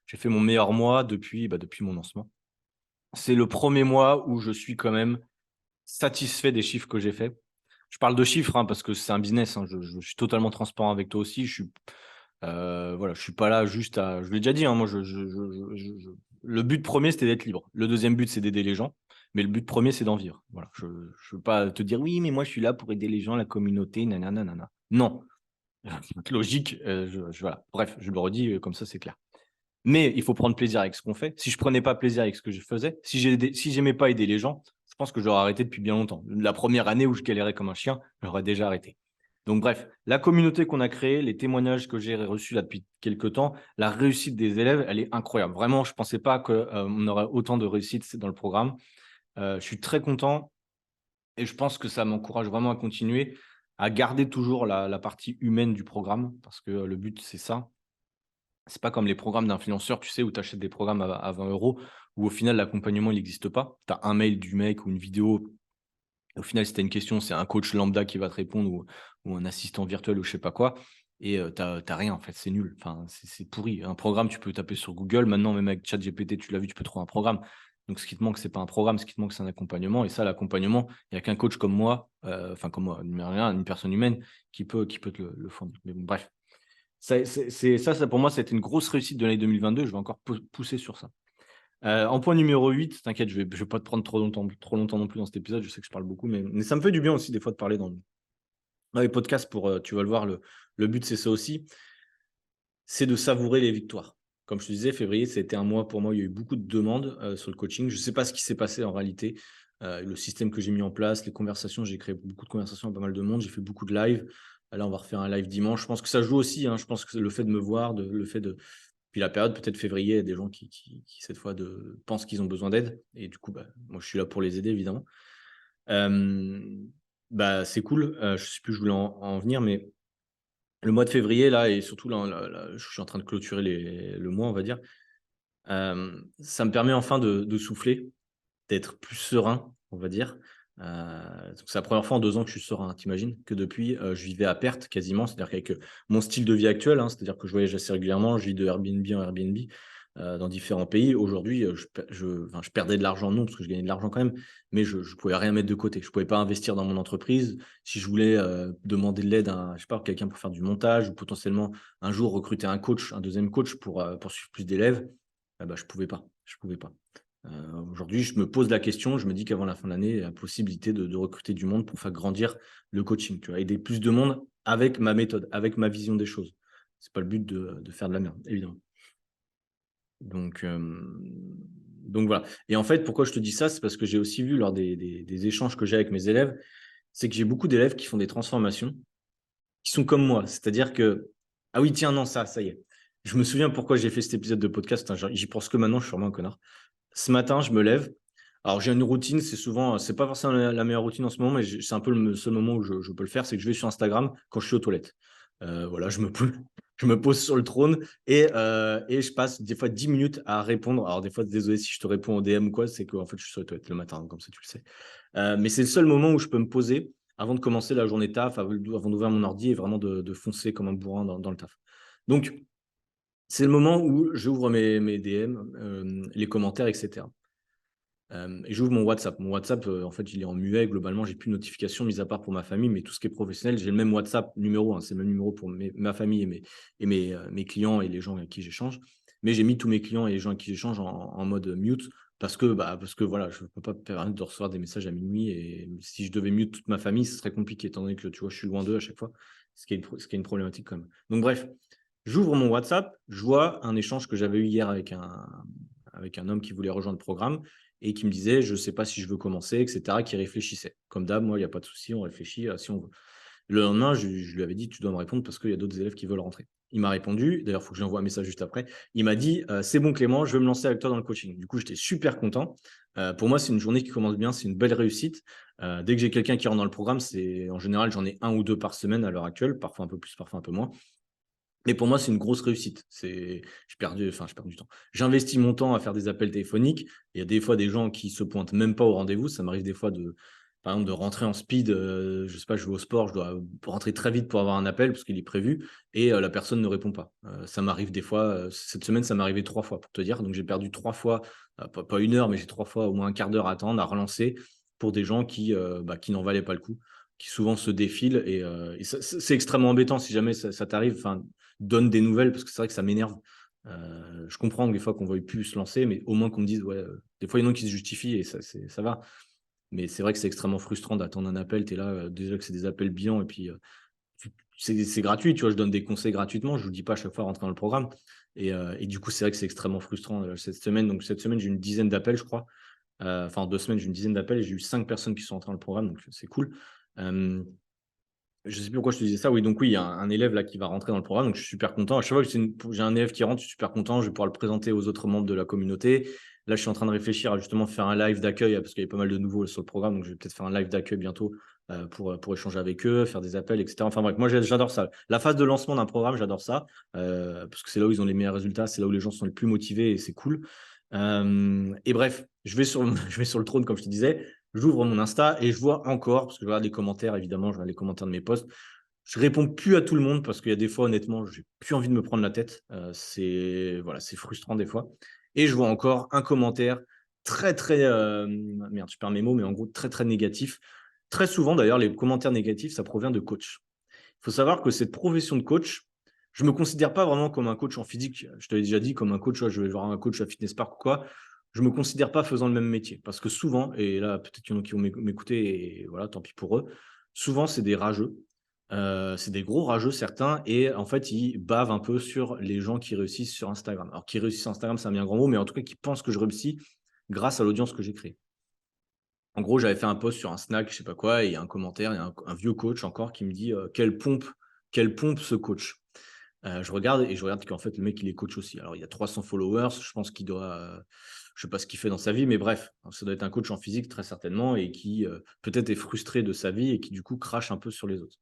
S1: J'ai fait mon meilleur mois depuis mon lancement. C'est le premier mois où je suis quand même satisfait des chiffres que j'ai faits. Je parle de chiffres parce que c'est un business. Je suis totalement transparent avec toi aussi. Voilà, je suis pas là juste à. Je l'ai déjà dit. Moi, le but premier, c'était d'être libre. Le deuxième but, c'est d'aider les gens. Mais le but premier, c'est d'en vivre. Voilà. Je ne veux pas te dire oui, mais moi, je suis là pour aider les gens, la communauté, nanana, nanana. Non. Logique. Voilà. Bref, je le redis comme ça, c'est clair. Mais il faut prendre plaisir avec ce qu'on fait. Si je prenais pas plaisir avec ce que je faisais, si j'aimais pas aider les gens, je pense que j'aurais arrêté depuis bien longtemps. La première année où je galérais comme un chien, j'aurais déjà arrêté. Donc bref, la communauté qu'on a créée, les témoignages que j'ai reçus là depuis quelques temps, la réussite des élèves, elle est incroyable. Vraiment, je ne pensais pas qu'on aurait autant de réussite dans le programme. Je suis très content et je pense que ça m'encourage vraiment à continuer, à garder toujours la partie humaine du programme parce que le but, c'est ça. C'est pas comme les programmes d'influenceurs, tu sais, où tu achètes des programmes à 20 €, où au final, l'accompagnement, il n'existe pas. Tu as un mail du mec ou une vidéo. Au final, si tu as une question, c'est un coach lambda qui va te répondre ou un assistant virtuel ou je sais pas quoi. Et tu as rien, en fait, c'est nul. Enfin, c'est pourri. Un programme, tu peux taper sur Google. Maintenant, même avec ChatGPT, tu l'as vu, tu peux trouver un programme. Donc, ce qui te manque, c'est pas un programme, ce qui te manque, c'est un accompagnement. Et ça, l'accompagnement, il n'y a qu'un coach comme moi, comme moi, une personne humaine, qui peut te le fournir. Mais bon, bref. Ça, pour moi, c'était une grosse réussite de l'année 2022. Je vais encore pousser sur ça. En point numéro 8, t'inquiète, je vais pas te prendre trop longtemps non plus dans cet épisode. Je sais que je parle beaucoup, mais ça me fait du bien aussi des fois de parler dans les podcasts tu vas le voir, le but, c'est ça aussi, c'est de savourer les victoires. Comme je te disais, février, c'était un mois pour moi, il y a eu beaucoup de demandes sur le coaching. Je ne sais pas ce qui s'est passé en réalité. Le système que j'ai mis en place, les conversations, j'ai créé beaucoup de conversations avec pas mal de monde, j'ai fait beaucoup de lives. Là, on va refaire un live dimanche. Je pense que ça joue aussi. Je pense que le fait de me voir, le fait de. Puis la période, peut-être février, il y a des gens qui cette fois, pensent qu'ils ont besoin d'aide. Et du coup, moi, je suis là pour les aider, évidemment. C'est cool. Je ne sais plus où je voulais en venir, mais le mois de février, là, et surtout, là, je suis en train de clôturer le mois, on va dire. Ça me permet enfin de souffler, d'être plus serein, on va dire. C'est la première fois en 2 ans que je suis serein, t'imagines, que depuis, je vivais à perte quasiment. C'est-à-dire qu'avec mon style de vie actuel, c'est-à-dire que je voyage assez régulièrement, je vis de Airbnb en Airbnb. dans différents pays. Aujourd'hui, je perdais de l'argent, non, parce que je gagnais de l'argent quand même, mais je ne pouvais rien mettre de côté. Je ne pouvais pas investir dans mon entreprise. Si je voulais demander de l'aide à, je sais pas, quelqu'un pour faire du montage ou potentiellement un jour recruter un coach, un deuxième coach pour suivre plus d'élèves, je ne pouvais pas. Je pouvais pas. Aujourd'hui, je me pose la question, je me dis qu'avant la fin de l'année, il y a la possibilité de recruter du monde pour faire grandir le coaching, tu vois, aider plus de monde avec ma méthode, avec ma vision des choses. C'est pas le but de faire de la merde, évidemment. Donc, voilà. Et en fait, pourquoi je te dis ça, c'est parce que j'ai aussi vu lors des échanges que j'ai avec mes élèves, c'est que j'ai beaucoup d'élèves qui font des transformations, qui sont comme moi. C'est-à-dire que, ah oui, tiens, non, ça y est. Je me souviens pourquoi j'ai fait cet épisode de podcast. J'y pense que maintenant, je suis vraiment un connard. Ce matin, je me lève. Alors, j'ai une routine, c'est pas forcément la meilleure routine en ce moment, mais c'est un peu le seul moment où je peux le faire, c'est que je vais sur Instagram quand je suis aux toilettes. Voilà, je me pose sur le trône et je passe des fois 10 minutes à répondre. Alors, des fois, désolé si je te réponds en DM ou quoi, c'est qu'en fait, je suis sur les toilettes le matin, comme ça, tu le sais. Mais c'est le seul moment où je peux me poser avant de commencer la journée taf, avant d'ouvrir mon ordi et vraiment de foncer comme un bourrin dans le taf. Donc, c'est le moment où j'ouvre mes DM, les commentaires, etc. Et j'ouvre mon WhatsApp. Mon WhatsApp, en fait, il est en muet. Globalement, j'ai plus de notifications, mis à part pour ma famille, mais tout ce qui est professionnel, j'ai le même WhatsApp numéro. Hein, c'est le même numéro pour ma famille mes clients et les gens avec qui j'échange. Mais j'ai mis tous mes clients et les gens avec qui j'échange en mode mute parce que voilà, je ne peux pas me permettre de recevoir des messages à minuit. Et si je devais mute toute ma famille, ce serait compliqué, étant donné que tu vois, je suis loin d'eux à chaque fois, ce qui est une problématique quand même. Donc, bref, j'ouvre mon WhatsApp, je vois un échange que j'avais eu hier avec un homme qui voulait rejoindre le programme et qui me disait, je ne sais pas si je veux commencer, etc., qui réfléchissait. Comme d'hab, moi, il n'y a pas de souci, on réfléchit si on veut. Le lendemain, je lui avais dit, tu dois me répondre parce qu'il y a d'autres élèves qui veulent rentrer. Il m'a répondu, d'ailleurs, il faut que j'envoie un message juste après. Il m'a dit, c'est bon Clément, je veux me lancer avec toi dans le coaching. Du coup, j'étais super content. Pour moi, c'est une journée qui commence bien, c'est une belle réussite. Dès que j'ai quelqu'un qui rentre dans le programme, en général, j'en ai un ou deux par semaine à l'heure actuelle, parfois un peu plus, parfois un peu moins. Mais pour moi, c'est une grosse réussite. Je perds du temps. J'investis mon temps à faire des appels téléphoniques. Il y a des fois des gens qui se pointent même pas au rendez-vous. Ça m'arrive des fois par exemple, de rentrer en speed. Je sais pas, je vais au sport, je dois rentrer très vite pour avoir un appel parce qu'il est prévu et la personne ne répond pas. Ça m'arrive des fois. Cette semaine, ça m'est arrivé 3 fois pour te dire. Donc j'ai perdu 3 fois, pas 1 heure, mais j'ai 3 fois au moins un quart d'heure à attendre, à relancer pour des gens qui n'en valaient pas le coup, qui souvent se défilent et c'est extrêmement embêtant si jamais ça t'arrive. Enfin, donne des nouvelles parce que c'est vrai que ça m'énerve. Je comprends des fois qu'on ne veuille plus se lancer, mais au moins qu'on me dise, ouais, des fois il y en a qui se justifient et ça va. Mais c'est vrai que c'est extrêmement frustrant d'attendre un appel. Tu es là, déjà que c'est des appels billants et puis c'est gratuit, tu vois, je donne des conseils gratuitement, je ne vous dis pas à chaque fois rentrer dans le programme. Et du coup, c'est vrai que c'est extrêmement frustrant cette semaine. Donc cette semaine, j'ai une dizaine d'appels, je crois. Enfin, en 2 semaines, j'ai une dizaine d'appels et j'ai eu 5 personnes qui sont entrées dans le programme, donc c'est cool. Je ne sais plus pourquoi je te disais ça. Oui, donc oui, il y a un élève là qui va rentrer dans le programme, donc je suis super content. À chaque fois que j'ai un élève qui rentre, je suis super content. Je vais pouvoir le présenter aux autres membres de la communauté. Là, je suis en train de réfléchir à justement faire un live d'accueil parce qu'il y a pas mal de nouveaux sur le programme, donc je vais peut-être faire un live d'accueil bientôt pour échanger avec eux, faire des appels, etc. Enfin bref, moi j'adore ça. La phase de lancement d'un programme, j'adore ça parce que c'est là où ils ont les meilleurs résultats, c'est là où les gens sont les plus motivés et c'est cool. Et bref, je vais sur le trône, comme je te disais. J'ouvre mon Insta et je vois encore, parce que je regarde les commentaires, évidemment, je regarde les commentaires de mes posts. Je réponds plus à tout le monde parce qu'il y a des fois, honnêtement, j'ai plus envie de me prendre la tête. C'est frustrant des fois. Et je vois encore un commentaire très, très, merde, je perds mes mots, mais en gros, très, très négatif. Très souvent, d'ailleurs, les commentaires négatifs, ça provient de coachs. Il faut savoir que cette profession de coach, je ne me considère pas vraiment comme un coach en physique. Je t'avais déjà dit, comme un coach, je vais voir un coach à Fitness Park ou quoi. Je ne me considère pas faisant le même métier. Parce que souvent, et là, peut-être qu'il y en a qui vont m'écouter, et voilà, tant pis pour eux, souvent, c'est des rageux. C'est des gros rageux, certains, et en fait, ils bavent un peu sur les gens qui réussissent sur Instagram. Alors, qui réussissent sur Instagram, c'est un bien grand mot, mais en tout cas, qui pensent que je réussis grâce à l'audience que j'ai créée. En gros, j'avais fait un post sur un snack, je sais pas quoi, et il y a un commentaire, il y a un vieux coach encore qui me dit quelle pompe ce coach. Je regarde qu'en fait, le mec, il est coach aussi. Alors, il y a 300 followers, je pense qu'il doit, je sais pas ce qu'il fait dans sa vie, mais bref, ça doit être un coach en physique très certainement et qui peut-être est frustré de sa vie et qui du coup crache un peu sur les autres.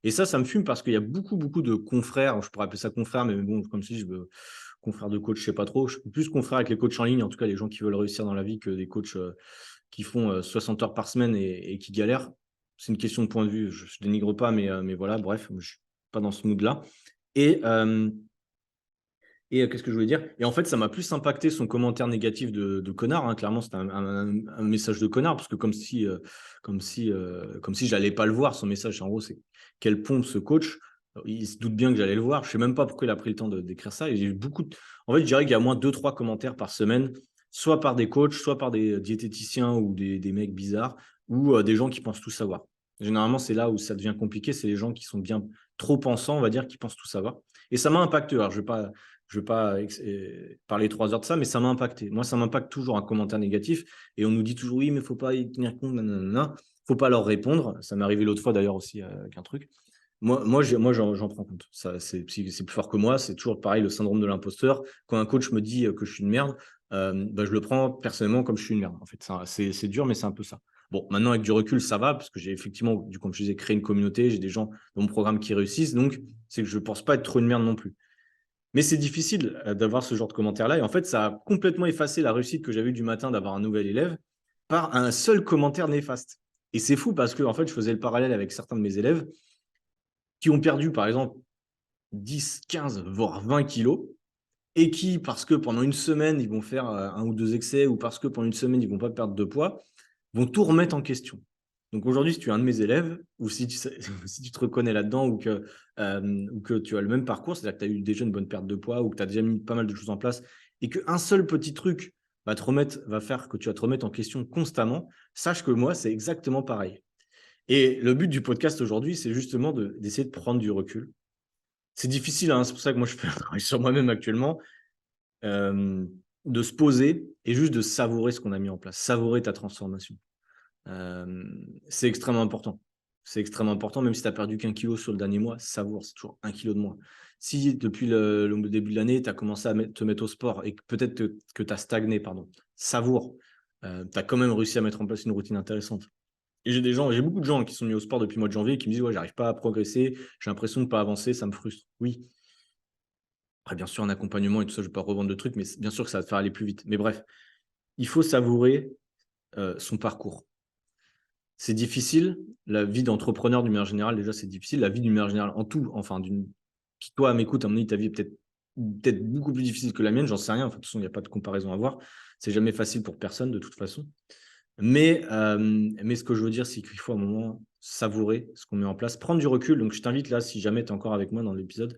S1: Et ça me fume parce qu'il y a beaucoup, beaucoup de confrères, je pourrais appeler ça confrères, mais bon, comme si je veux confrères de coach, je sais pas trop. Je suis plus confrère avec les coachs en ligne, en tout cas les gens qui veulent réussir dans la vie que des coachs qui font 60 heures par semaine et qui galèrent. C'est une question de point de vue, je ne dénigre pas, mais voilà, bref, je ne suis pas dans ce mood-là. Et Et qu'est-ce que je voulais dire? Et en fait, ça m'a plus impacté son commentaire négatif de connard, hein. Clairement, c'était un message de connard, parce que comme si j'allais pas le voir, son message. En gros, c'est quelle pompe ce coach. Il se doute bien que j'allais le voir. Je sais même pas pourquoi il a pris le temps d'écrire ça. Et j'ai eu En fait, je dirais qu'il y a au moins 2-3 commentaires par semaine, soit par des coachs, soit par des diététiciens ou des mecs bizarres, ou des gens qui pensent tout savoir. Généralement, c'est là où ça devient compliqué. C'est les gens qui sont bien trop pensants, on va dire, qui pensent tout savoir. Et ça m'a impacté. Alors, je ne vais pas parler 3 heures de ça, mais ça m'a impacté. Moi, ça m'impacte toujours un commentaire négatif. Et on nous dit toujours, oui, mais il ne faut pas y tenir compte, nanana. Faut pas leur répondre. Ça m'est arrivé l'autre fois d'ailleurs aussi avec un truc. Moi, j'en prends compte. C'est plus fort que moi. C'est toujours pareil, le syndrome de l'imposteur. Quand un coach me dit que je suis une merde, je le prends personnellement comme je suis une merde. En fait, c'est dur, mais c'est un peu ça. Bon, maintenant, avec du recul, ça va, parce que j'ai effectivement, comme je disais, créé une communauté. J'ai des gens dans mon programme qui réussissent. Donc, c'est que je ne pense pas être trop une merde non plus. Mais c'est difficile d'avoir ce genre de commentaire-là. Et en fait, ça a complètement effacé la réussite que j'avais eu du matin d'avoir un nouvel élève par un seul commentaire néfaste. Et c'est fou parce que en fait, je faisais le parallèle avec certains de mes élèves qui ont perdu, par exemple, 10, 15, voire 20 kilos, et qui, parce que pendant une semaine, ils vont faire un ou deux excès, ou parce que pendant une semaine, ils ne vont pas perdre de poids, vont tout remettre en question. Donc aujourd'hui, si tu es un de mes élèves, ou si tu, si tu te reconnais là-dedans, ou que tu as le même parcours, c'est-à-dire que tu as eu déjà une bonne perte de poids, ou que tu as déjà mis pas mal de choses en place, et qu'un seul petit truc va faire que tu vas te remettre en question constamment, sache que moi, c'est exactement pareil. Et le but du podcast aujourd'hui, c'est justement d'essayer de prendre du recul. C'est difficile, hein, c'est pour ça que moi, je fais un travail sur moi-même actuellement, de se poser et juste de savourer ce qu'on a mis en place, savourer ta transformation. C'est extrêmement important. C'est extrêmement important, même si tu as perdu qu'1 kilo sur le dernier mois, savoure, c'est toujours 1 kilo de moins. Si depuis le début de l'année, tu as commencé à te mettre au sport et que peut-être que tu as stagné, pardon, savoure. Tu as quand même réussi à mettre en place une routine intéressante. Et j'ai beaucoup de gens qui sont mis au sport depuis le mois de janvier et qui me disent ouais, j'arrive pas à progresser, j'ai l'impression de ne pas avancer, ça me frustre. Oui. Après, bien sûr, un accompagnement et tout ça, je ne vais pas revendre de trucs, mais bien sûr que ça va te faire aller plus vite. Mais bref, il faut savourer son parcours. C'est difficile. La vie d'entrepreneur d'une manière générale, déjà, c'est difficile. La vie d'une manière générale, en tout, enfin, qui toi m'écoute, à mon avis, ta vie est peut-être beaucoup plus difficile que la mienne, j'en sais rien. Enfin, de toute façon, il n'y a pas de comparaison à avoir. C'est jamais facile pour personne, de toute façon. Mais ce que je veux dire, c'est qu'il faut à un moment savourer ce qu'on met en place, prendre du recul. Donc, je t'invite là, si jamais tu es encore avec moi dans l'épisode,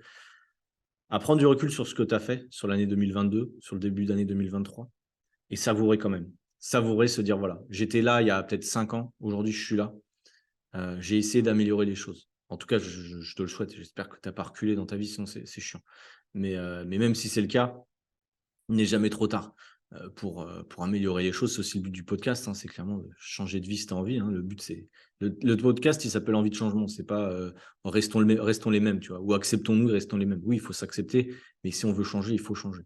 S1: à prendre du recul sur ce que tu as fait sur l'année 2022, sur le début d'année 2023, et savourer quand même. Savourer, se dire, voilà, j'étais là il y a peut-être 5 ans, aujourd'hui je suis là. J'ai essayé d'améliorer les choses. En tout cas, je te le souhaite. J'espère que tu n'as pas reculé dans ta vie, sinon c'est chiant. Mais même si c'est le cas, il n'est jamais trop tard pour améliorer les choses. C'est aussi le but du podcast, hein, c'est clairement de changer de vie si tu as envie. Hein. Le but, c'est. Le podcast, il s'appelle Envie de changement. C'est pas restons les mêmes, tu vois, ou acceptons-nous et restons les mêmes. Oui, il faut s'accepter, mais si on veut changer, il faut changer.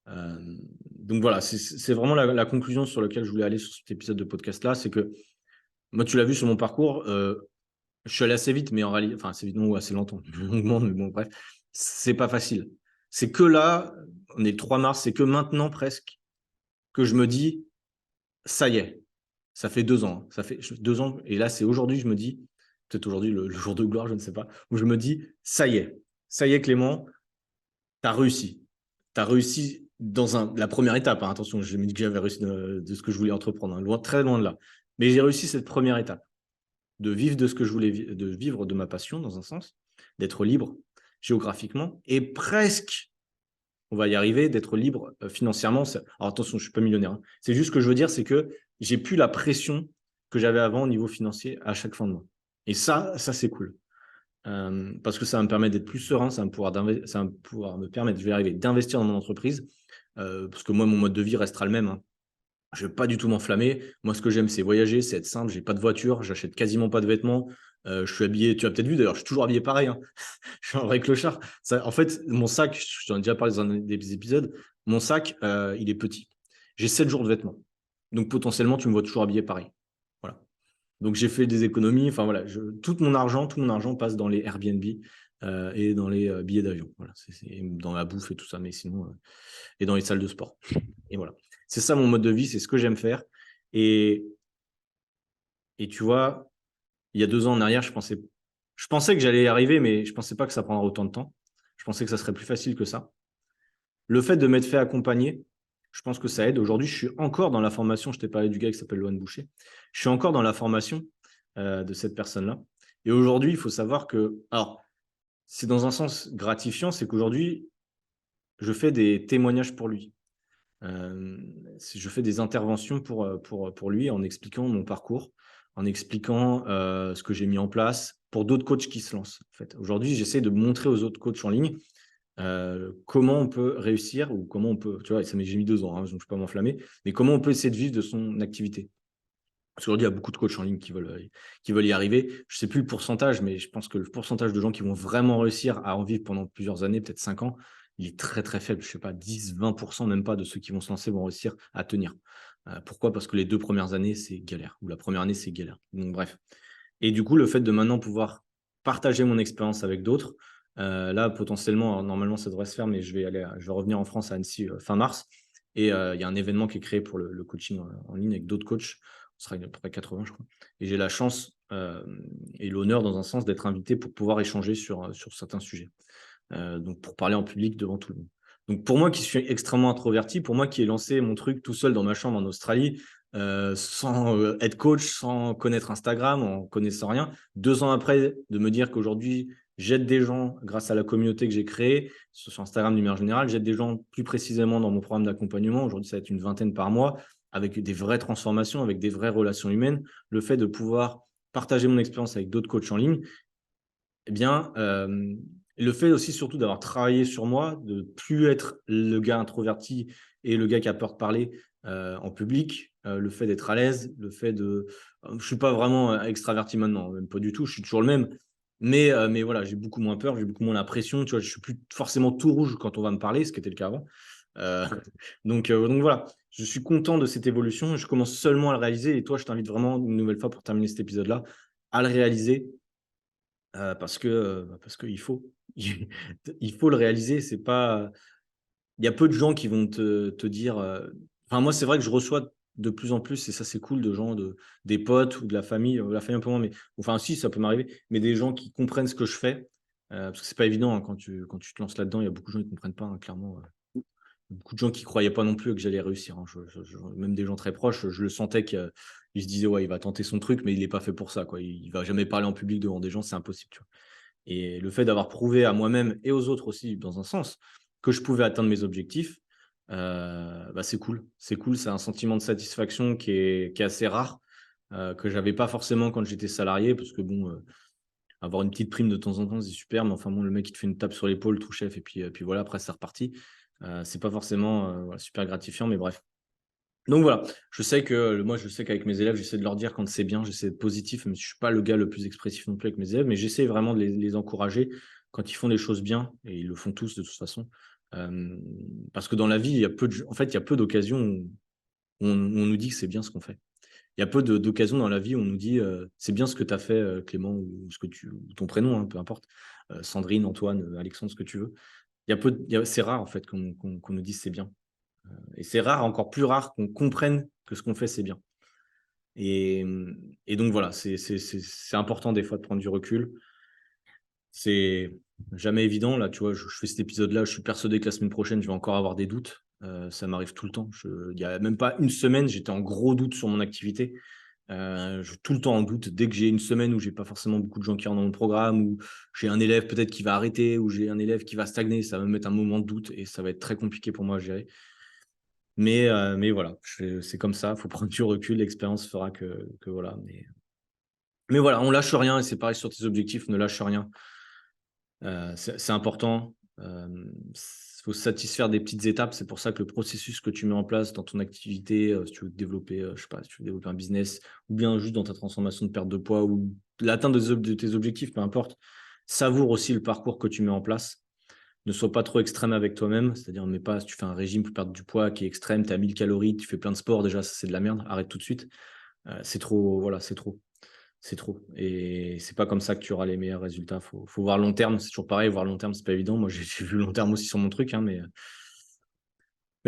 S1: Donc voilà, c'est vraiment la conclusion sur laquelle je voulais aller sur cet épisode de podcast-là. C'est que moi, tu l'as vu sur mon parcours, je suis allé assez vite, mais en réalité, enfin assez vite, non, assez longtemps, longuement, mais bon, bref, c'est pas facile. C'est que là, on est le 3 mars, c'est que maintenant presque que je me dis, ça y est, ça fait 2 ans, ça fait 2 ans, et là c'est aujourd'hui, je me dis, peut-être aujourd'hui le jour de gloire, je ne sais pas, où je me dis, ça y est Clément, tu as réussi. Tu as réussi dans la première étape, hein. Attention, je me dis que j'avais réussi de ce que je voulais entreprendre, hein, loin, très loin de là. Mais j'ai réussi cette première étape de vivre de ce que je voulais, de vivre de ma passion dans un sens, d'être libre géographiquement et presque, on va y arriver, d'être libre financièrement. Alors attention, je ne suis pas millionnaire. Hein. C'est juste ce que je veux dire, c'est que j'ai plus la pression que j'avais avant au niveau financier à chaque fin de mois. Et ça c'est cool. Parce que ça va me permettre d'être plus serein, ça va pouvoir me permettre, je vais arriver, d'investir dans mon entreprise. Parce que moi, mon mode de vie restera le même. Hein. Je ne vais pas du tout m'enflammer. Moi, ce que j'aime, c'est voyager, c'est être simple. J'ai pas de voiture, j'achète quasiment pas de vêtements. Je suis habillé, tu as peut-être vu d'ailleurs, je suis toujours habillé pareil. Hein. Je suis un vrai clochard. Ça, en fait, mon sac, j'en ai déjà parlé dans un des épisodes, mon sac, il est petit. J'ai 7 jours de vêtements. Donc potentiellement, tu me vois toujours habillé pareil. Voilà. Donc j'ai fait des économies. Enfin voilà, tout mon argent passe dans les Airbnb et dans les billets d'avion. Voilà, c'est dans la bouffe et tout ça, mais sinon, et dans les salles de sport. Et voilà. C'est ça mon mode de vie, c'est ce que j'aime faire. Et, et tu vois, il y a 2 ans en arrière, je pensais que j'allais y arriver, mais je pensais pas que ça prendrait autant de temps. Je pensais que ça serait plus facile que ça. le fait de m'être fait accompagner, je pense que ça aide. Aujourd'hui, je suis encore dans la formation. Je t'ai parlé du gars qui s'appelle Loan Boucher. Je suis encore dans la formation de cette personne-là. Et aujourd'hui, il faut savoir que, alors, c'est dans un sens gratifiant, c'est qu'aujourd'hui, je fais des témoignages pour lui. Je fais des interventions pour lui en expliquant mon parcours, en expliquant ce que j'ai mis en place pour d'autres coachs qui se lancent. En fait. Aujourd'hui, j'essaie de montrer aux autres coachs en ligne comment on peut réussir ou comment on peut, tu vois, j'ai mis 2 ans, donc je ne peux pas m'enflammer, mais comment on peut essayer de vivre de son activité. Parce qu'aujourd'hui, il y a beaucoup de coachs en ligne qui veulent y arriver. Je ne sais plus le pourcentage, mais je pense que le pourcentage de gens qui vont vraiment réussir à en vivre pendant plusieurs années, peut-être 5 ans, il est très, très faible. Je ne sais pas, 10, 20%, même pas de ceux qui vont se lancer vont réussir à tenir. Pourquoi? Parce que les 2 premières années, c'est galère. Ou la première année, c'est galère. Donc, bref. Et du coup, le fait de maintenant pouvoir partager mon expérience avec d'autres, là, potentiellement, alors, normalement, ça devrait se faire, mais je vais revenir en France à Annecy fin mars. Et il y a un événement qui est créé pour le coaching en ligne avec d'autres coachs. On sera à peu près 80, je crois. Et j'ai la chance et l'honneur, dans un sens, d'être invité pour pouvoir échanger sur certains sujets. Donc, pour parler en public devant tout le monde. Donc, pour moi qui suis extrêmement introverti, pour moi qui ai lancé mon truc tout seul dans ma chambre en Australie, sans être coach, sans connaître Instagram, en connaissant rien, 2 ans après, de me dire qu'aujourd'hui, j'aide des gens grâce à la communauté que j'ai créée, sur Instagram d'une manière générale, j'aide des gens plus précisément dans mon programme d'accompagnement. Aujourd'hui, ça va être une vingtaine par mois, avec des vraies transformations, avec des vraies relations humaines. Le fait de pouvoir partager mon expérience avec d'autres coachs en ligne, eh bien, le fait aussi surtout d'avoir travaillé sur moi, de plus être le gars introverti et le gars qui a peur de parler en public, le fait d'être à l'aise, le fait de... Je ne suis pas vraiment extraverti maintenant, même pas du tout, je suis toujours le même. Mais voilà, j'ai beaucoup moins peur, j'ai beaucoup moins la pression, tu vois, je ne suis plus forcément tout rouge quand on va me parler, ce qui était le cas avant. Euh, donc voilà, je suis content de cette évolution, je commence seulement à le réaliser et toi, je t'invite vraiment une nouvelle fois pour terminer cet épisode-là à le réaliser parce qu'il faut. Il faut le réaliser. C'est pas... Il y a peu de gens qui vont te dire. Enfin, moi, c'est vrai que je reçois de plus en plus, et ça, c'est cool, de gens, des potes ou de la famille un peu moins, mais enfin, si, ça peut m'arriver, mais des gens qui comprennent ce que je fais. Parce que c'est pas évident hein, quand tu te lances là-dedans, il y a beaucoup de gens qui ne comprennent pas, hein, clairement. Beaucoup de gens qui ne croyaient pas non plus que j'allais réussir. Hein. Même des gens très proches, je le sentais qu'ils se disaient, ouais, il va tenter son truc, mais il n'est pas fait pour ça. Quoi. Il ne va jamais parler en public devant des gens, c'est impossible. Tu vois. Et le fait d'avoir prouvé à moi-même et aux autres aussi, dans un sens, que je pouvais atteindre mes objectifs, c'est cool. C'est cool, c'est un sentiment de satisfaction qui est assez rare, que je n'avais pas forcément quand j'étais salarié, parce que bon, avoir une petite prime de temps en temps, c'est super, mais enfin bon, le mec, il te fait une tape sur l'épaule, tout chef, et puis voilà, après, c'est reparti. C'est pas forcément voilà, super gratifiant, mais bref. Donc voilà, je sais qu'avec mes élèves, j'essaie de leur dire quand c'est bien, j'essaie d'être positif, mais je ne suis pas le gars le plus expressif non plus avec mes élèves, mais j'essaie vraiment de les encourager quand ils font des choses bien, et ils le font tous de toute façon. Parce que dans la vie, il y a il y a peu d'occasions où on nous dit que c'est bien ce qu'on fait. Il y a peu d'occasions dans la vie où on nous dit c'est bien ce que tu as fait, Clément, ou ou ton prénom, hein, peu importe, Sandrine, Antoine, Alexandre, ce que tu veux. C'est rare en fait qu'on nous dise c'est bien. Et c'est rare, encore plus rare, qu'on comprenne que ce qu'on fait, c'est bien. Et, et donc voilà, c'est important des fois de prendre du recul. C'est jamais évident. Là, tu vois, je fais cet épisode-là, je suis persuadé que la semaine prochaine, je vais encore avoir des doutes. Ça m'arrive tout le temps. Il n'y a même pas une semaine, j'étais en gros doute sur mon activité. Je suis tout le temps en doute. Dès que j'ai une semaine où j'ai pas forcément beaucoup de gens qui rentrent dans mon programme, où j'ai un élève peut-être qui va arrêter, ou j'ai un élève qui va stagner, ça va me mettre un moment de doute et ça va être très compliqué pour moi à gérer. Mais voilà, c'est comme ça, il faut prendre du recul, l'expérience fera que voilà. Mais voilà, on lâche rien et c'est pareil sur tes objectifs, ne lâche rien. C'est important. Il faut se satisfaire des petites étapes. C'est pour ça que le processus que tu mets en place dans ton activité, si tu veux développer, je sais pas, si tu veux développer un business, ou bien juste dans ta transformation de perte de poids ou l'atteinte de tes objectifs, peu importe, savoure aussi le parcours que tu mets en place. Ne sois pas trop extrême avec toi-même, c'est-à-dire ne mets pas, si tu fais un régime pour perdre du poids qui est extrême, tu as 1000 calories, tu fais plein de sport, déjà ça c'est de la merde, arrête tout de suite. C'est trop, voilà, c'est trop. C'est trop. Et c'est pas comme ça que tu auras les meilleurs résultats. Faut voir long terme. C'est toujours pareil, voir long terme, c'est pas évident. Moi, j'ai vu long terme aussi sur mon truc, hein, mais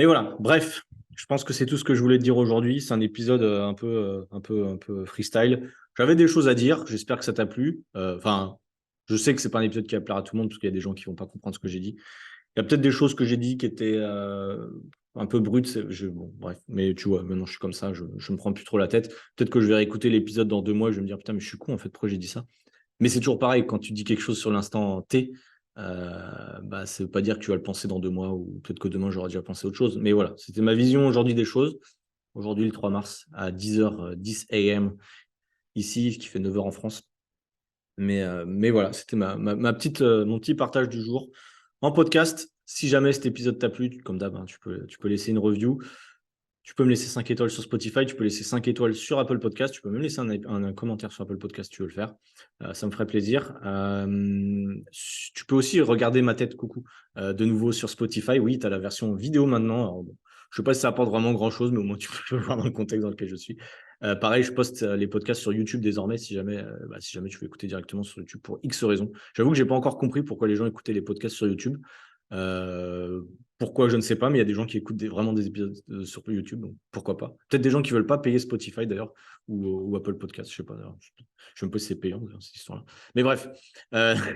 S1: voilà. Bref, je pense que c'est tout ce que je voulais te dire aujourd'hui. C'est un épisode un peu freestyle. J'avais des choses à dire. J'espère que ça t'a plu. Enfin, je sais que c'est pas un épisode qui va plaire à tout le monde parce qu'il y a des gens qui vont pas comprendre ce que j'ai dit. Il y a peut-être des choses que j'ai dit qui étaient un peu brutes. Bon, bref, mais tu vois, maintenant je suis comme ça, je me prends plus trop la tête. Peut-être que je vais réécouter l'épisode dans 2 mois et je vais me dire, putain, mais je suis con en fait, pourquoi j'ai dit ça? Mais c'est toujours pareil, quand tu dis quelque chose sur l'instant T, bah, ça veut pas dire que tu vas le penser dans 2 mois ou peut-être que demain j'aurai déjà pensé à autre chose. Mais voilà, c'était ma vision aujourd'hui des choses. Aujourd'hui, le 3 mars, à 10h10 AM, ici, qui fait 9h en France. Mais voilà, c'était ma petite, mon petit partage du jour en podcast. Si jamais cet épisode t'a plu, comme d'hab, hein, tu peux laisser une review. Tu peux me laisser 5 étoiles sur Spotify, tu peux laisser 5 étoiles sur Apple Podcast, tu peux même laisser un commentaire sur Apple Podcast si tu veux le faire. Ça me ferait plaisir. Tu peux aussi regarder ma tête coucou de nouveau sur Spotify. Oui, tu as la version vidéo maintenant. Alors, bon, je ne sais pas si ça apporte vraiment grand-chose, mais au moins tu peux voir dans le contexte dans lequel je suis. Pareil, je poste les podcasts sur YouTube désormais si jamais tu veux écouter directement sur YouTube pour X raisons. J'avoue que je n'ai pas encore compris pourquoi les gens écoutaient les podcasts sur YouTube. Euh, Pourquoi, je ne sais pas, mais il y a des gens qui écoutent vraiment des épisodes sur YouTube, donc pourquoi pas. Peut-être des gens qui ne veulent pas payer Spotify d'ailleurs, ou Apple Podcast, je ne sais pas d'ailleurs. Je me pose si c'est payant d'ailleurs, cette histoire-là. Mais bref,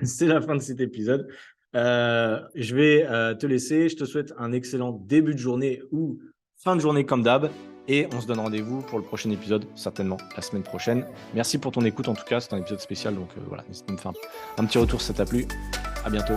S1: c'est la fin de cet épisode. Je vais te laisser. Je te souhaite un excellent début de journée ou fin de journée comme d'hab. Et on se donne rendez-vous pour le prochain épisode, certainement la semaine prochaine. Merci pour ton écoute en tout cas, c'est un épisode spécial, donc voilà, n'hésite pas à me faire un petit retour si ça t'a plu. À bientôt.